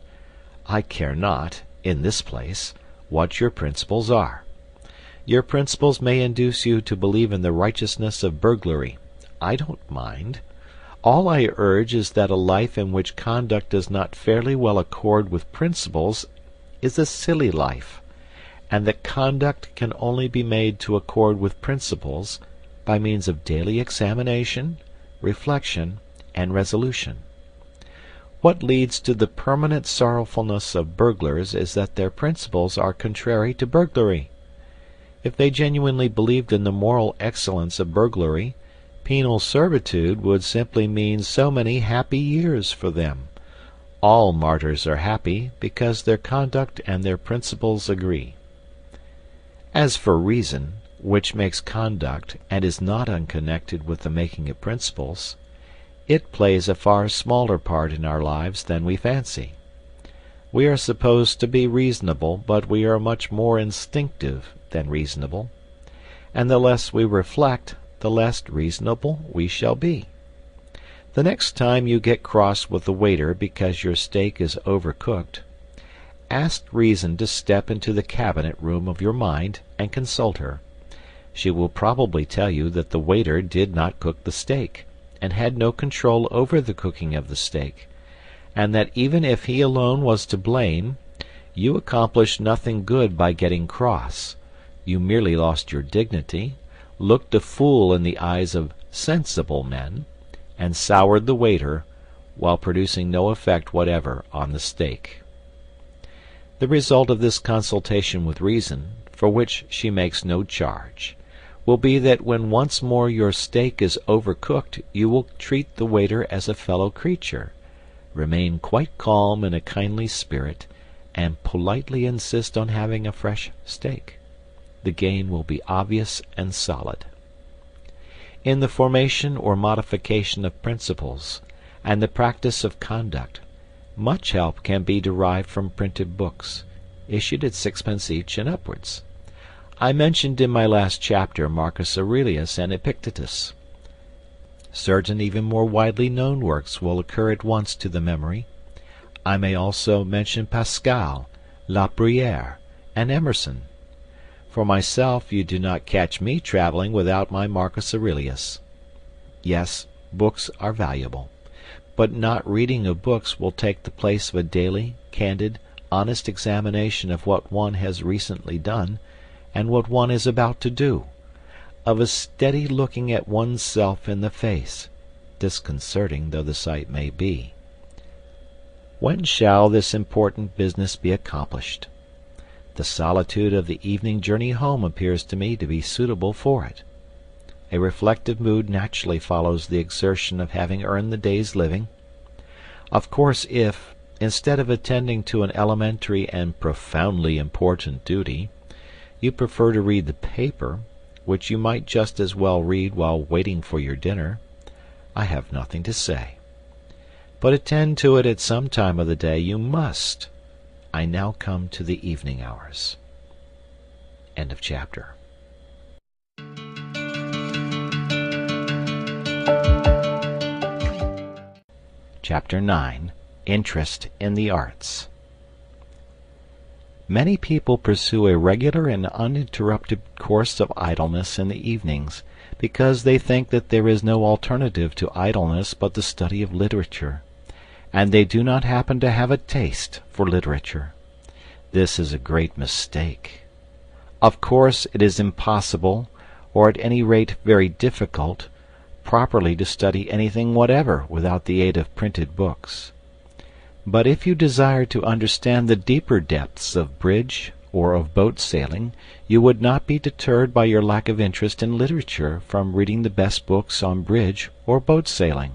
Speaker 1: I care not, in this place, what your principles are. Your principles may induce you to believe in the righteousness of burglary. I don't mind. All I urge is that a life in which conduct does not fairly well accord with principles is a silly life, and that conduct can only be made to accord with principles by means of daily examination, reflection, and resolution. What leads to the permanent sorrowfulness of burglars is that their principles are contrary to burglary. If they genuinely believed in the moral excellence of burglary, penal servitude would simply mean so many happy years for them. All martyrs are happy because their conduct and their principles agree. As for reason, which makes conduct and is not unconnected with the making of principles, it plays a far smaller part in our lives than we fancy. We are supposed to be reasonable, but we are much more instinctive than reasonable, and the less we reflect, the less reasonable we shall be. The next time you get cross with the waiter because your steak is overcooked, ask reason to step into the cabinet room of your mind and consult her. She will probably tell you that the waiter did not cook the steak, and had no control over the cooking of the steak, and that even if he alone was to blame, you accomplished nothing good by getting cross. You merely lost your dignity, looked a fool in the eyes of sensible men, and soured the waiter, while producing no effect whatever on the steak. The result of this consultation with reason, for which she makes no charge, will be that when once more your steak is overcooked you will treat the waiter as a fellow creature, remain quite calm in a kindly spirit, and politely insist on having a fresh steak. The gain will be obvious and solid. In the formation or modification of principles, and the practice of conduct, much help can be derived from printed books, issued at 6d. each and upwards. I mentioned in my last chapter Marcus Aurelius and Epictetus. Certain even more widely known works will occur at once to the memory. I may also mention Pascal, La Bruyère, and Emerson. For myself, you do not catch me traveling without my Marcus Aurelius. Yes, books are valuable, but not reading of books will take the place of a daily, candid, honest examination of what one has recently done, and what one is about to do, of a steady looking at one's self in the face, disconcerting though the sight may be. When shall this important business be accomplished? The solitude of the evening journey home appears to me to be suitable for it. A reflective mood naturally follows the exertion of having earned the day's living. Of course, if, instead of attending to an elementary and profoundly important duty, you prefer to read the paper, which you might just as well read while waiting for your dinner, I have nothing to say. But attend to it at some time of the day you must. I now come to the evening hours. End of chapter. Chapter 9. Interest in the Arts. Many people pursue a regular and uninterrupted course of idleness in the evenings, because they think that there is no alternative to idleness but the study of literature, and they do not happen to have a taste for literature. This is a great mistake. Of course it is impossible, or at any rate very difficult, properly to study anything whatever without the aid of printed books. But if you desire to understand the deeper depths of bridge or of boat sailing, you would not be deterred by your lack of interest in literature from reading the best books on bridge or boat sailing.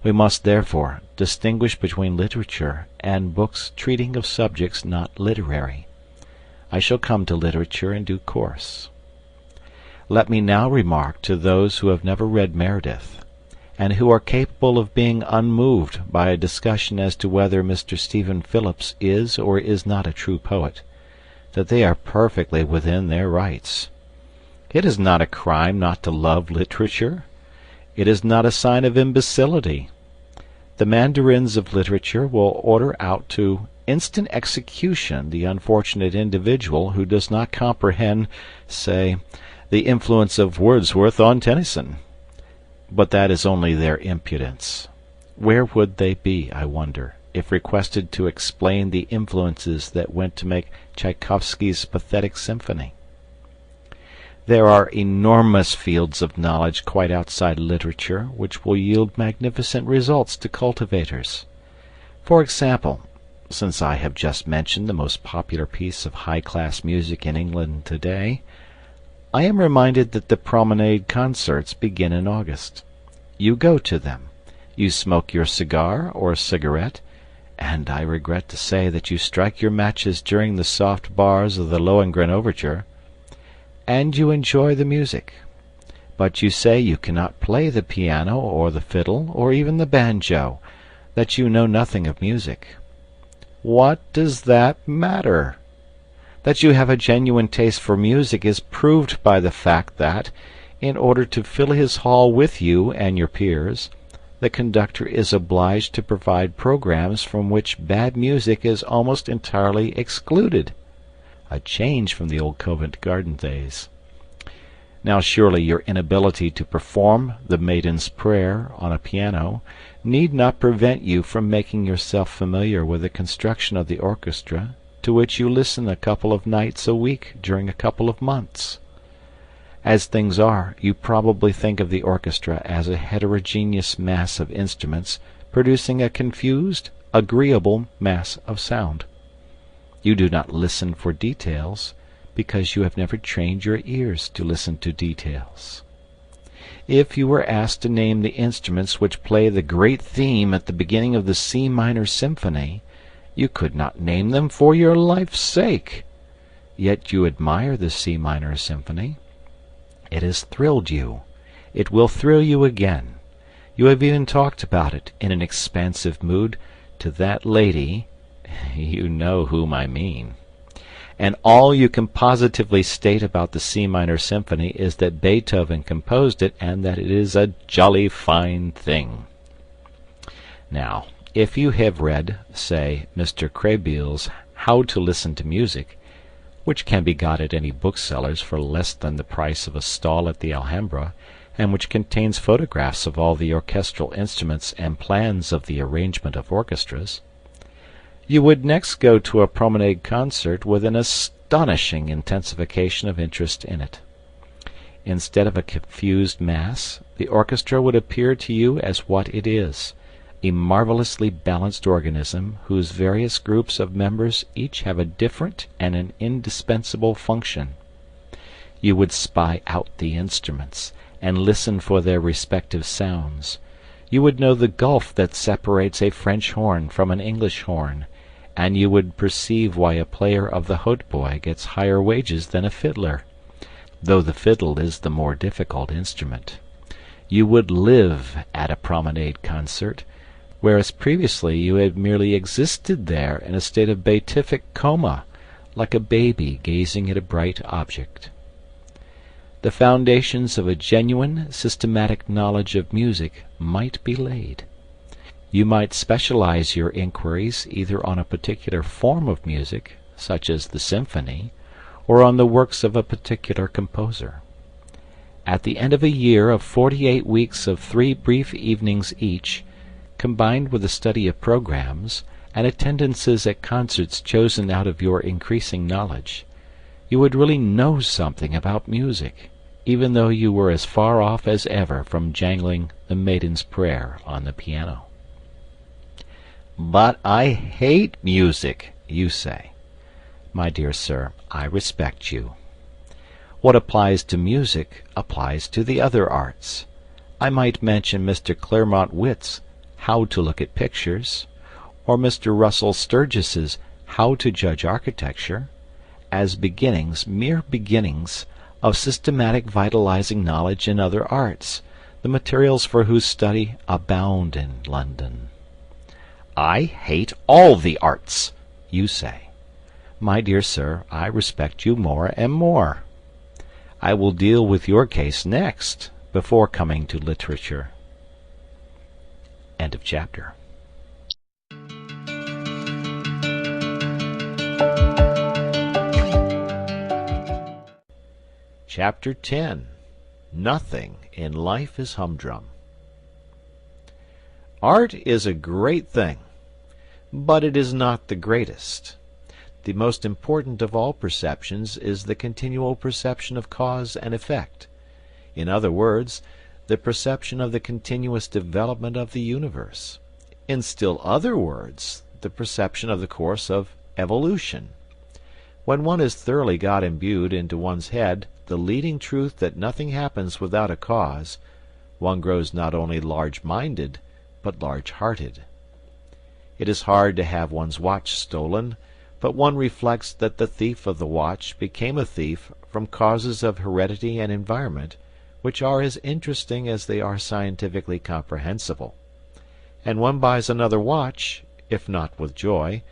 Speaker 1: We must therefore distinguish between literature and books treating of subjects not literary. I shall come to literature in due course. Let me now remark to those who have never read Meredith, and who are capable of being unmoved by a discussion as to whether Mr. Stephen Phillips is or is not a true poet, that they are perfectly within their rights. It is not a crime not to love literature. It is not a sign of imbecility. The mandarins of literature will order out to instant execution the unfortunate individual who does not comprehend, say, the influence of Wordsworth on Tennyson. But that is only their impudence. Where would they be, I wonder, if requested to explain the influences that went to make Tchaikovsky's pathetic symphony? There are enormous fields of knowledge quite outside literature which will yield magnificent results to cultivators. For example, since I have just mentioned the most popular piece of high-class music in England today, I am reminded that the Promenade concerts begin in August. You go to them. You smoke your cigar or cigarette, and I regret to say that you strike your matches during the soft bars of the Lohengrin Overture, and you enjoy the music. But you say you cannot play the piano or the fiddle or even the banjo, that you know nothing of music. What does that matter? That you have a genuine taste for music is proved by the fact that, in order to fill his hall with you and your peers, the conductor is obliged to provide programs from which bad music is almost entirely excluded. A change from the old Covent Garden days. Now surely your inability to perform the Maiden's Prayer on a piano need not prevent you from making yourself familiar with the construction of the orchestra, to which you listen a couple of nights a week during a couple of months. As things are, you probably think of the orchestra as a heterogeneous mass of instruments producing a confused, agreeable mass of sound. You do not listen for details, because you have never trained your ears to listen to details. If you were asked to name the instruments which play the great theme at the beginning of the C minor symphony, you could not name them for your life's sake. Yet you admire the C minor symphony. It has thrilled you. It will thrill you again. You have even talked about it, in an expansive mood, to that lady, you know whom I mean. And all you can positively state about the C minor symphony is that Beethoven composed it and that it is a jolly fine thing. Now, if you have read, say, Mr. Krehbiel's How to Listen to Music, which can be got at any bookseller's for less than the price of a stall at the Alhambra, and which contains photographs of all the orchestral instruments and plans of the arrangement of orchestras, you would next go to a Promenade concert with an astonishing intensification of interest in it. Instead of a confused mass, the orchestra would appear to you as what it is, a marvelously balanced organism whose various groups of members each have a different and an indispensable function. You would spy out the instruments, and listen for their respective sounds. You would know the gulf that separates a French horn from an English horn, and you would perceive why a player of the hautboy gets higher wages than a fiddler, though the fiddle is the more difficult instrument. You would live at a promenade concert, whereas previously you had merely existed there in a state of beatific coma, like a baby gazing at a bright object. The foundations of a genuine, systematic knowledge of music might be laid. You might specialize your inquiries either on a particular form of music, such as the symphony, or on the works of a particular composer. At the end of a year of 48 weeks of 3 brief evenings each, combined with the study of programs, and attendances at concerts chosen out of your increasing knowledge, you would really know something about music, even though you were as far off as ever from jangling the Maiden's Prayer on the piano. "But I hate music," you say. My dear sir, I respect you. What applies to music applies to the other arts. I might mention Mr. Claremont Witt's How to Look at Pictures, or Mr. Russell Sturgis's How to Judge Architecture, as beginnings, mere beginnings, of systematic vitalizing knowledge in other arts, the materials for whose study abound in London. "I hate all the arts," you say. My dear sir, I respect you more and more. I will deal with your case next, before coming to literature. End of chapter. Chapter 10. Nothing in Life is Humdrum. Art is a great thing, but it is not the greatest. The most important of all perceptions is the continual perception of cause and effect. In other words, the perception of the continuous development of the universe. In still other words, the perception of the course of evolution. When one has thoroughly got imbued into one's head the leading truth that nothing happens without a cause, one grows not only large-minded, but large-hearted. It is hard to have one's watch stolen, but one reflects that the thief of the watch became a thief from causes of heredity and environment, which are as interesting as they are scientifically comprehensible. And one buys another watch, if not with joy,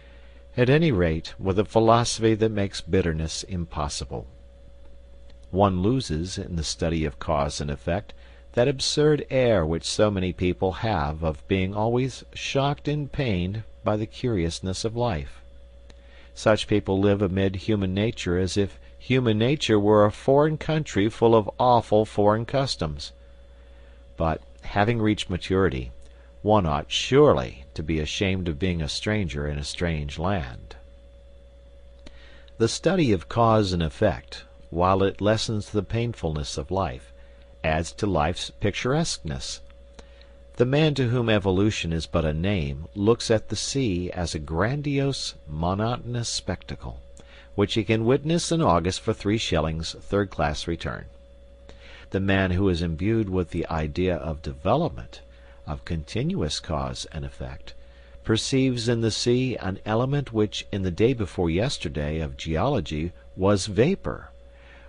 Speaker 1: at any rate with a philosophy that makes bitterness impossible. One loses, in the study of cause and effect, that absurd air which so many people have of being always shocked and pained by the curiousness of life. Such people live amid human nature as if human nature were a foreign country full of awful foreign customs. But, having reached maturity, one ought surely to be ashamed of being a stranger in a strange land. The study of cause and effect, while it lessens the painfulness of life, adds to life's picturesqueness. The man to whom evolution is but a name looks at the sea as a grandiose, monotonous spectacle, which he can witness in August for 3 shillings, third-class return. The man who is imbued with the idea of development, of continuous cause and effect, perceives in the sea an element which in the day before yesterday of geology was vapor,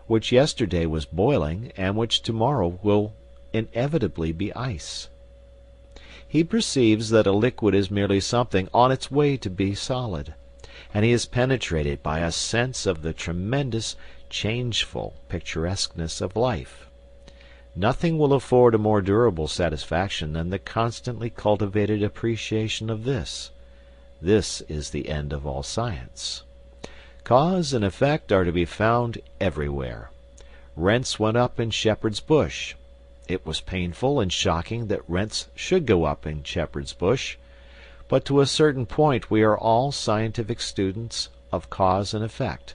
Speaker 1: which yesterday was boiling, and which tomorrow will inevitably be ice. He perceives that a liquid is merely something on its way to be solid, and he is penetrated by a sense of the tremendous, changeful picturesqueness of life. Nothing will afford a more durable satisfaction than the constantly cultivated appreciation of this. This is the end of all science. Cause and effect are to be found everywhere. Rents went up in Shepherd's Bush. It was painful and shocking that rents should go up in Shepherd's Bush, but to a certain point we are all scientific students of cause and effect,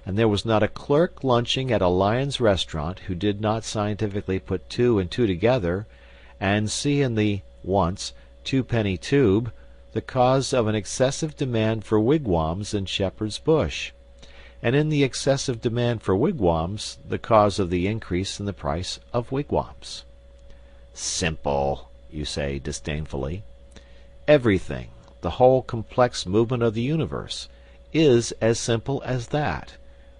Speaker 1: and there was not a clerk lunching at a Lyons restaurant who did not scientifically put 2 and 2 together and see in the once Twopenny Tube, the cause of an excessive demand for wigwams in Shepherd's Bush, and in the excessive demand for wigwams, the cause of the increase in the price of wigwams. Simple, you say disdainfully. Everything, the whole complex movement of the universe, is as simple as that,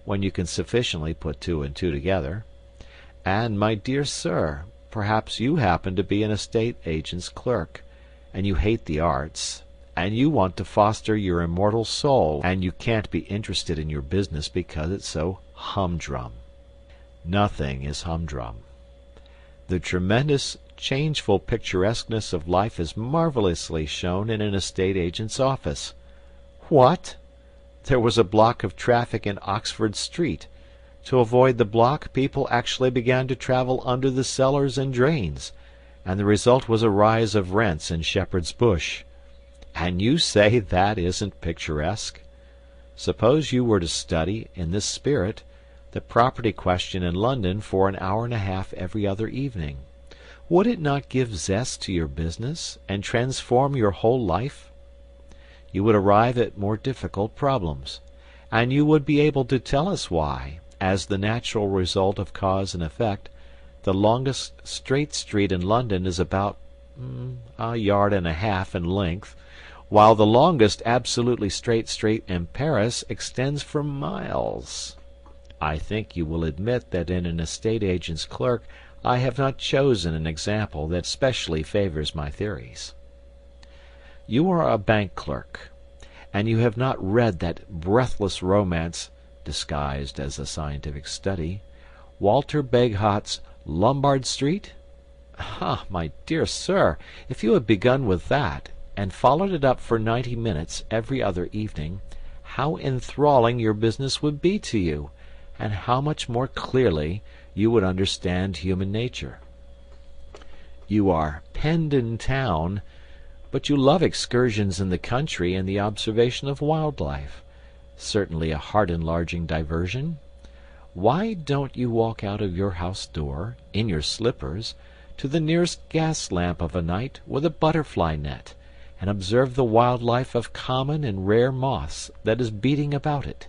Speaker 1: when you can sufficiently put two and two together. And, my dear sir, perhaps you happen to be an estate agent's clerk, and you hate the arts, and you want to foster your immortal soul, and you can't be interested in your business because it's so humdrum. Nothing is humdrum. The tremendous, changeful picturesqueness of life is marvelously shown in an estate agent's office. What? There was a block of traffic in Oxford Street. To avoid the block, people actually began to travel under the cellars and drains, and the result was a rise of rents in Shepherd's Bush. And you say that isn't picturesque? Suppose you were to study, in this spirit, the property question in London for an hour and a half every other evening. Would it not give zest to your business, and transform your whole life? You would arrive at more difficult problems, and you would be able to tell us why, as the natural result of cause and effect, the longest straight street in London is about a yard and a half in length, while the longest absolutely straight street in Paris extends for miles. I think you will admit that in an estate agent's clerk I have not chosen an example that specially favors my theories. You are a bank clerk, and you have not read that breathless romance, disguised as a scientific study, Walter Bagehot's Lombard Street? Ah, my dear sir, if you had begun with that, and followed it up for 90 minutes every other evening, how enthralling your business would be to you, and how much more clearly you would understand human nature. You are penned in town, but you love excursions in the country and the observation of wild life. Certainly a heart-enlarging diversion. Why don't you walk out of your house door, in your slippers, to the nearest gas lamp of a night with a butterfly net, and observe the wild life of common and rare moths that is beating about it,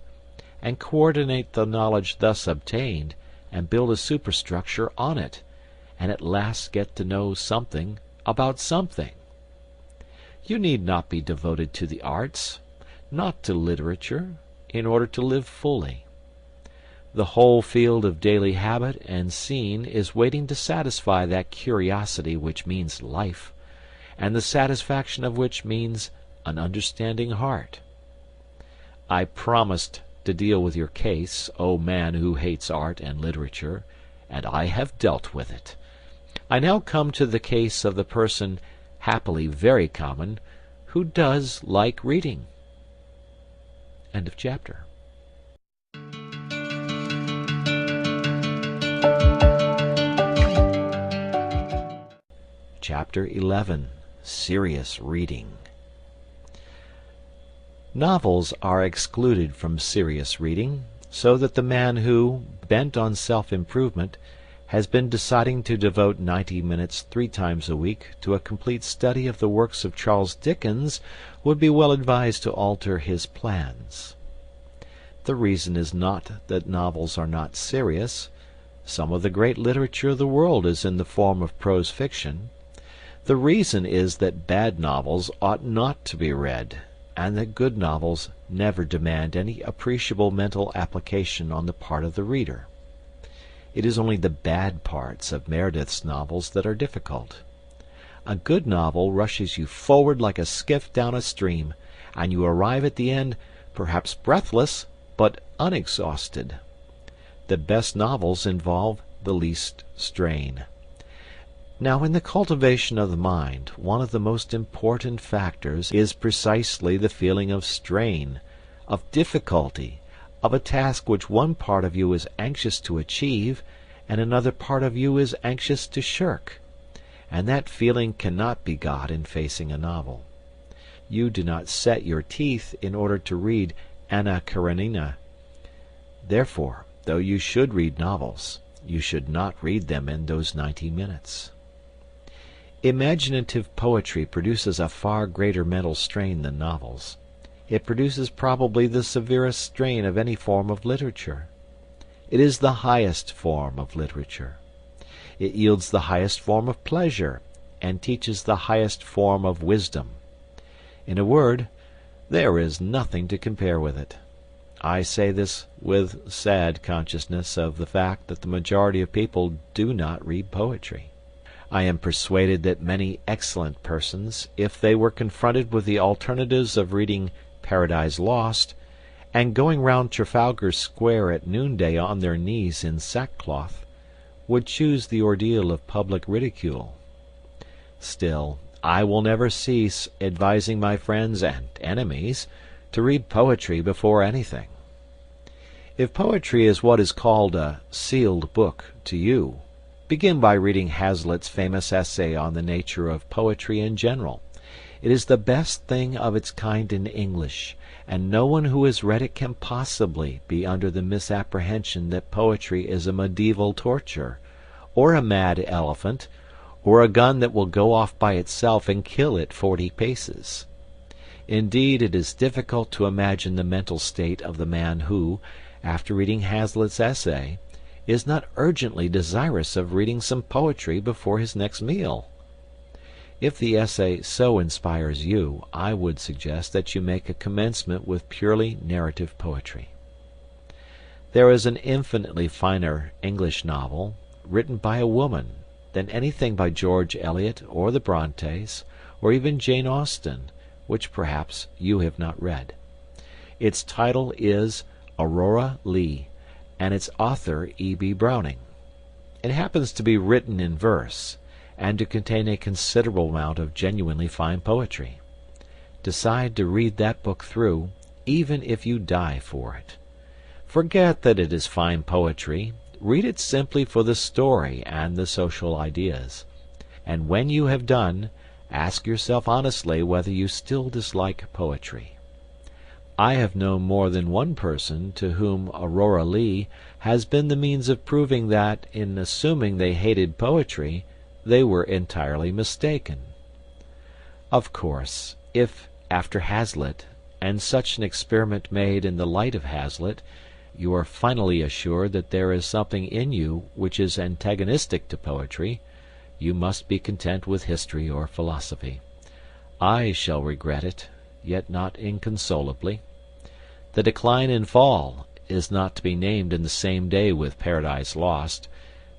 Speaker 1: and coordinate the knowledge thus obtained, and build a superstructure on it, and at last get to know something about something? You need not be devoted to the arts, not to literature, in order to live fully. The whole field of daily habit and scene is waiting to satisfy that curiosity which means life, and the satisfaction of which means an understanding heart. I promised to deal with your case, O man who hates art and literature, and I have dealt with it. I now come to the case of the person, happily very common, who does like reading. End of chapter. Chapter 11. Serious Reading. Novels are excluded from serious reading, so that the man who, bent on self-improvement, has been deciding to devote 90 minutes 3 times a week to a complete study of the works of Charles Dickens would be well advised to alter his plans. The reason is not that novels are not serious. Some of the great literature of the world is in the form of prose fiction. The reason is that bad novels ought not to be read, and that good novels never demand any appreciable mental application on the part of the reader. It is only the bad parts of Meredith's novels that are difficult. A good novel rushes you forward like a skiff down a stream, and you arrive at the end, perhaps breathless, but unexhausted. The best novels involve the least strain. Now, in the cultivation of the mind, one of the most important factors is precisely the feeling of strain, of difficulty, of a task which one part of you is anxious to achieve, and another part of you is anxious to shirk. And that feeling cannot be got in facing a novel. You do not set your teeth in order to read Anna Karenina. Therefore, though you should read novels, you should not read them in those 90 minutes. Imaginative poetry produces a far greater mental strain than novels. It produces probably the severest strain of any form of literature. It is the highest form of literature. It yields the highest form of pleasure, and teaches the highest form of wisdom. In a word, there is nothing to compare with it. I say this with sad consciousness of the fact that the majority of people do not read poetry. I am persuaded that many excellent persons, if they were confronted with the alternatives of reading Paradise Lost and going round Trafalgar Square at noonday on their knees in sackcloth, would choose the ordeal of public ridicule. Still, I will never cease advising my friends and enemies to read poetry before anything. If poetry is what is called a sealed book to you, begin by reading Hazlitt's famous essay on the nature of poetry in general. It is the best thing of its kind in English, and no one who has read it can possibly be under the misapprehension that poetry is a medieval torture, or a mad elephant, or a gun that will go off by itself and kill at 40 paces. Indeed, it is difficult to imagine the mental state of the man who, after reading Hazlitt's essay, is not urgently desirous of reading some poetry before his next meal. If the essay so inspires you, I would suggest that you make a commencement with purely narrative poetry. There is an infinitely finer English novel, written by a woman, than anything by George Eliot or the Brontes, or even Jane Austen, which perhaps you have not read. Its title is Aurora Leigh, and its author E.B. Browning. It happens to be written in verse, and to contain a considerable amount of genuinely fine poetry. Decide to read that book through, even if you die for it. Forget that it is fine poetry, read it simply for the story and the social ideas. And when you have done, ask yourself honestly whether you still dislike poetry. I have known more than one person to whom Aurora Leigh has been the means of proving that, in assuming they hated poetry, they were entirely mistaken. Of course, if, after Hazlitt, and such an experiment made in the light of Hazlitt, you are finally assured that there is something in you which is antagonistic to poetry, you must be content with history or philosophy. I shall regret it, yet not inconsolably. The Decline and Fall is not to be named in the same day with Paradise Lost,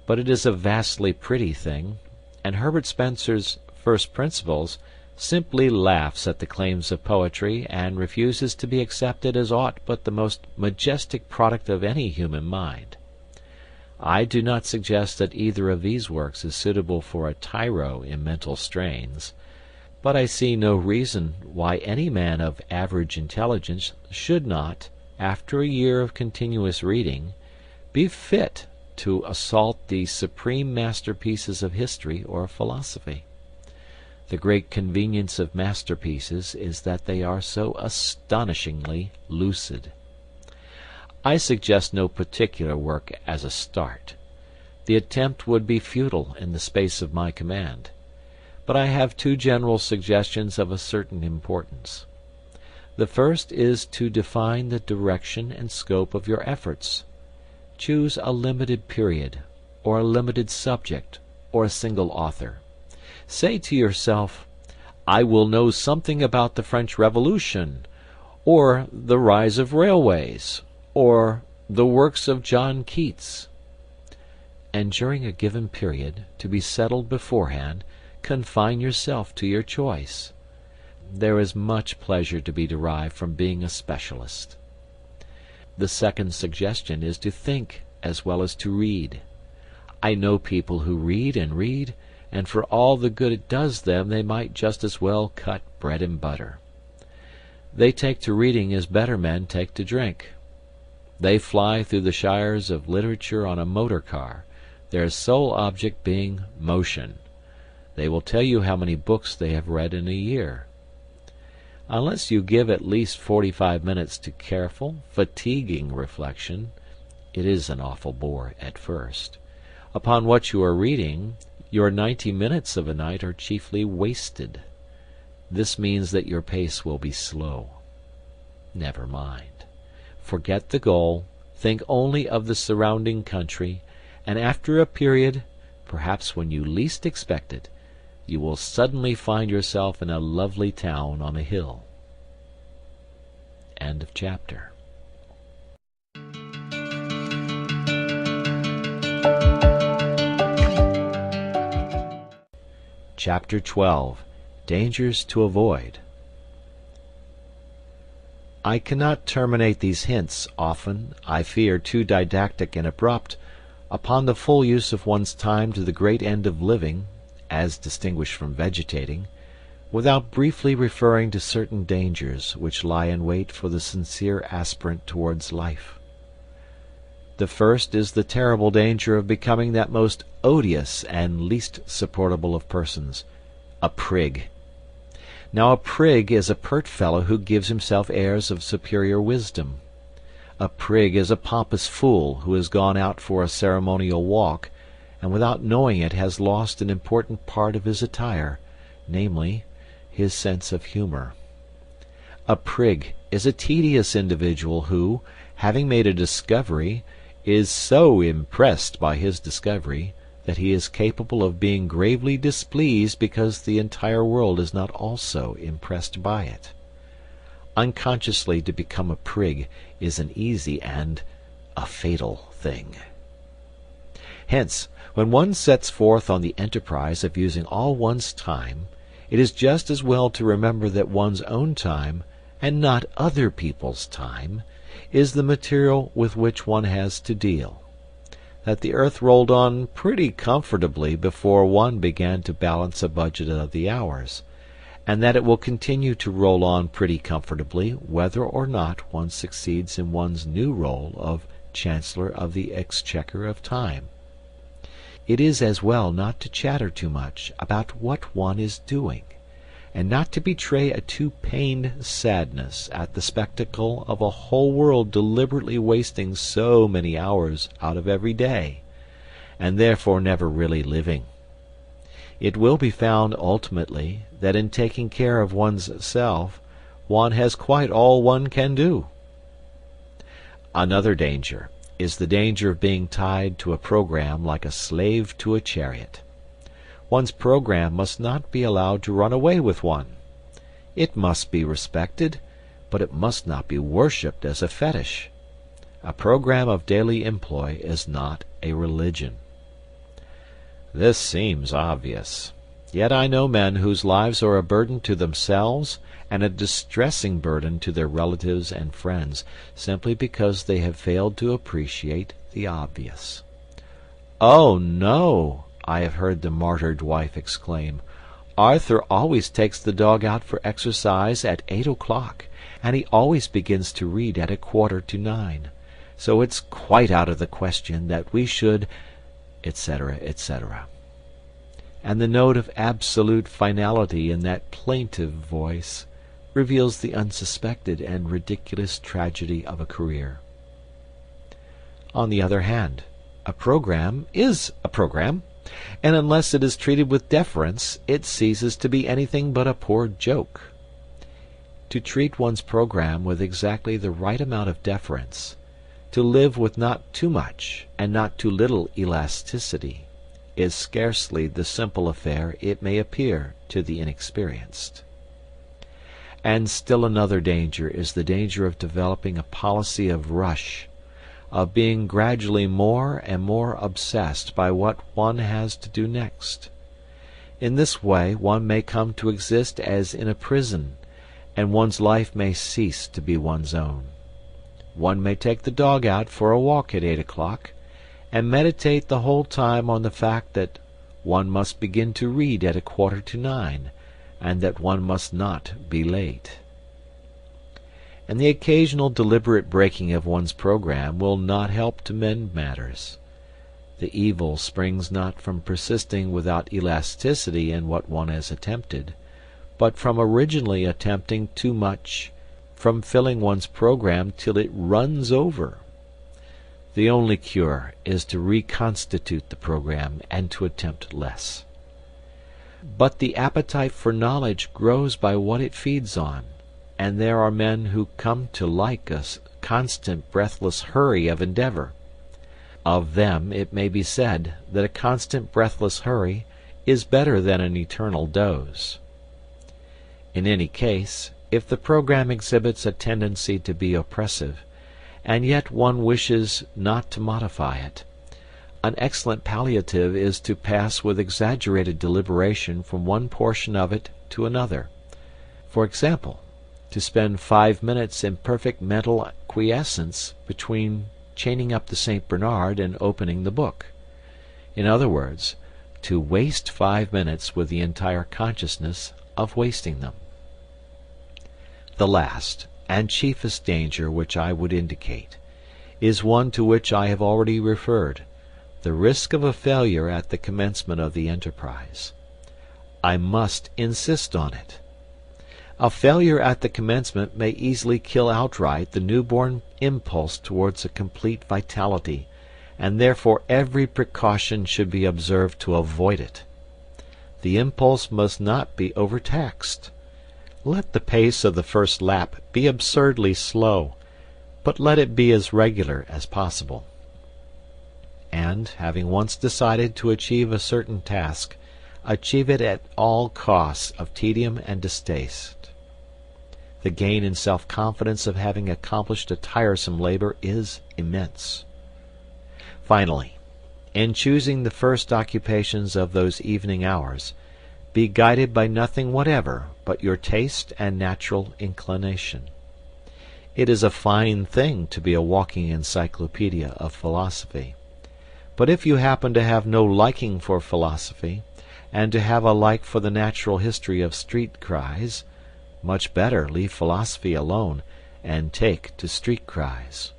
Speaker 1: but it is a vastly pretty thing, and Herbert Spencer's First Principles simply laughs at the claims of poetry and refuses to be accepted as aught but the most majestic product of any human mind. I do not suggest that either of these works is suitable for a tyro in mental strains, but I see no reason why any man of average intelligence should not, after a year of continuous reading, be fit to assault the supreme masterpieces of history or philosophy. The great convenience of masterpieces is that they are so astonishingly lucid. I suggest no particular work as a start. The attempt would be futile in the space of my command. But I have two general suggestions of a certain importance. The first is to define the direction and scope of your efforts. Choose a limited period, or a limited subject, or a single author. Say to yourself, I will know something about the French Revolution, or the rise of railways, or the works of John Keats. And during a given period, to be settled beforehand, confine yourself to your choice. There is much pleasure to be derived from being a specialist. The second suggestion is to think as well as to read. I know people who read, and for all the good it does them they might just as well cut bread and butter. They take to reading as better men take to drink. They fly through the shires of literature on a motor car, their sole object being motion. They will tell you how many books they have read in a year. Unless you give at least 45 minutes to careful, fatiguing reflection, it is an awful bore at first, upon what you are reading, Your 90 minutes of a night are chiefly wasted. This means that your pace will be slow. Never mind. Forget the goal, think only of the surrounding country, and after a period, perhaps when you least expect it, you will suddenly find yourself in a lovely town on a hill. End of chapter. Chapter 12. Dangers to Avoid. I cannot terminate these hints, often, I fear, too didactic and abrupt, upon the full use of one's time to the great end of living, as distinguished from vegetating, without briefly referring to certain dangers which lie in wait for the sincere aspirant towards life. The first is the terrible danger of becoming that most odious and least supportable of persons, a prig. Now a prig is a pert fellow who gives himself airs of superior wisdom. A prig is a pompous fool who has gone out for a ceremonial walk, and without knowing it has lost an important part of his attire, namely, his sense of humour. A prig is a tedious individual who, having made a discovery, is so impressed by his discovery that he is capable of being gravely displeased because the entire world is not also impressed by it. Unconsciously to become a prig is an easy and a fatal thing. Hence, when one sets forth on the enterprise of using all one's time, it is just as well to remember that one's own time, and not other people's time, is the material with which one has to deal. That the earth rolled on pretty comfortably before one began to balance a budget of the hours, and that it will continue to roll on pretty comfortably whether or not one succeeds in one's new role of Chancellor of the Exchequer of Time. It is as well not to chatter too much about what one is doing, and not to betray a too pained sadness at the spectacle of a whole world deliberately wasting so many hours out of every day, and therefore never really living. It will be found ultimately that in taking care of one's self, one has quite all one can do. Another danger is the danger of being tied to a program like a slave to a chariot. One's program must not be allowed to run away with one. It must be respected, but it must not be worshipped as a fetish. A program of daily employ is not a religion. This seems obvious. Yet I know men whose lives are a burden to themselves and a distressing burden to their relatives and friends, simply because they have failed to appreciate the obvious. "Oh, no!" I have heard the martyred wife exclaim. "Arthur always takes the dog out for exercise at 8 o'clock, and he always begins to read at 8:45. So it's quite out of the question that we should," etc., etc. And the note of absolute finality in that plaintive voice reveals the unsuspected and ridiculous tragedy of a career. On the other hand, a program is a program, and unless it is treated with deference, it ceases to be anything but a poor joke. To treat one's program with exactly the right amount of deference, to live with not too much and not too little elasticity, is scarcely the simple affair it may appear to the inexperienced. And still another danger is the danger of developing a policy of rush, of being gradually more and more obsessed by what one has to do next. In this way one may come to exist as in a prison, and one's life may cease to be one's own. One may take the dog out for a walk at 8 o'clock, and meditate the whole time on the fact that one must begin to read at 8:45, and that one must not be late. And the occasional deliberate breaking of one's program will not help to mend matters. The evil springs not from persisting without elasticity in what one has attempted, but from originally attempting too much, from filling one's program till it runs over. The only cure is to reconstitute the program and to attempt less. But the appetite for knowledge grows by what it feeds on, and there are men who come to like a constant breathless hurry of endeavor. Of them it may be said that a constant breathless hurry is better than an eternal doze. In any case, if the program exhibits a tendency to be oppressive, and yet one wishes not to modify it, an excellent palliative is to pass with exaggerated deliberation from one portion of it to another. For example, to spend 5 minutes in perfect mental quiescence between chaining up the St. Bernard and opening the book. In other words, to waste 5 minutes with the entire consciousness of wasting them. The last and chiefest danger which I would indicate is one to which I have already referred, the risk of a failure at the commencement of the enterprise. I must insist on it. A failure at the commencement may easily kill outright the newborn impulse towards a complete vitality, and therefore every precaution should be observed to avoid it. The impulse must not be overtaxed. Let the pace of the first lap be absurdly slow, but let it be as regular as possible. And, having once decided to achieve a certain task, achieve it at all costs of tedium and distaste. The gain in self-confidence of having accomplished a tiresome labor is immense. Finally, in choosing the first occupations of those evening hours, be guided by nothing whatever but your taste and natural inclination. It is a fine thing to be a walking encyclopedia of philosophy. But if you happen to have no liking for philosophy, and to have a like for the natural history of street cries, much better leave philosophy alone and take to street cries.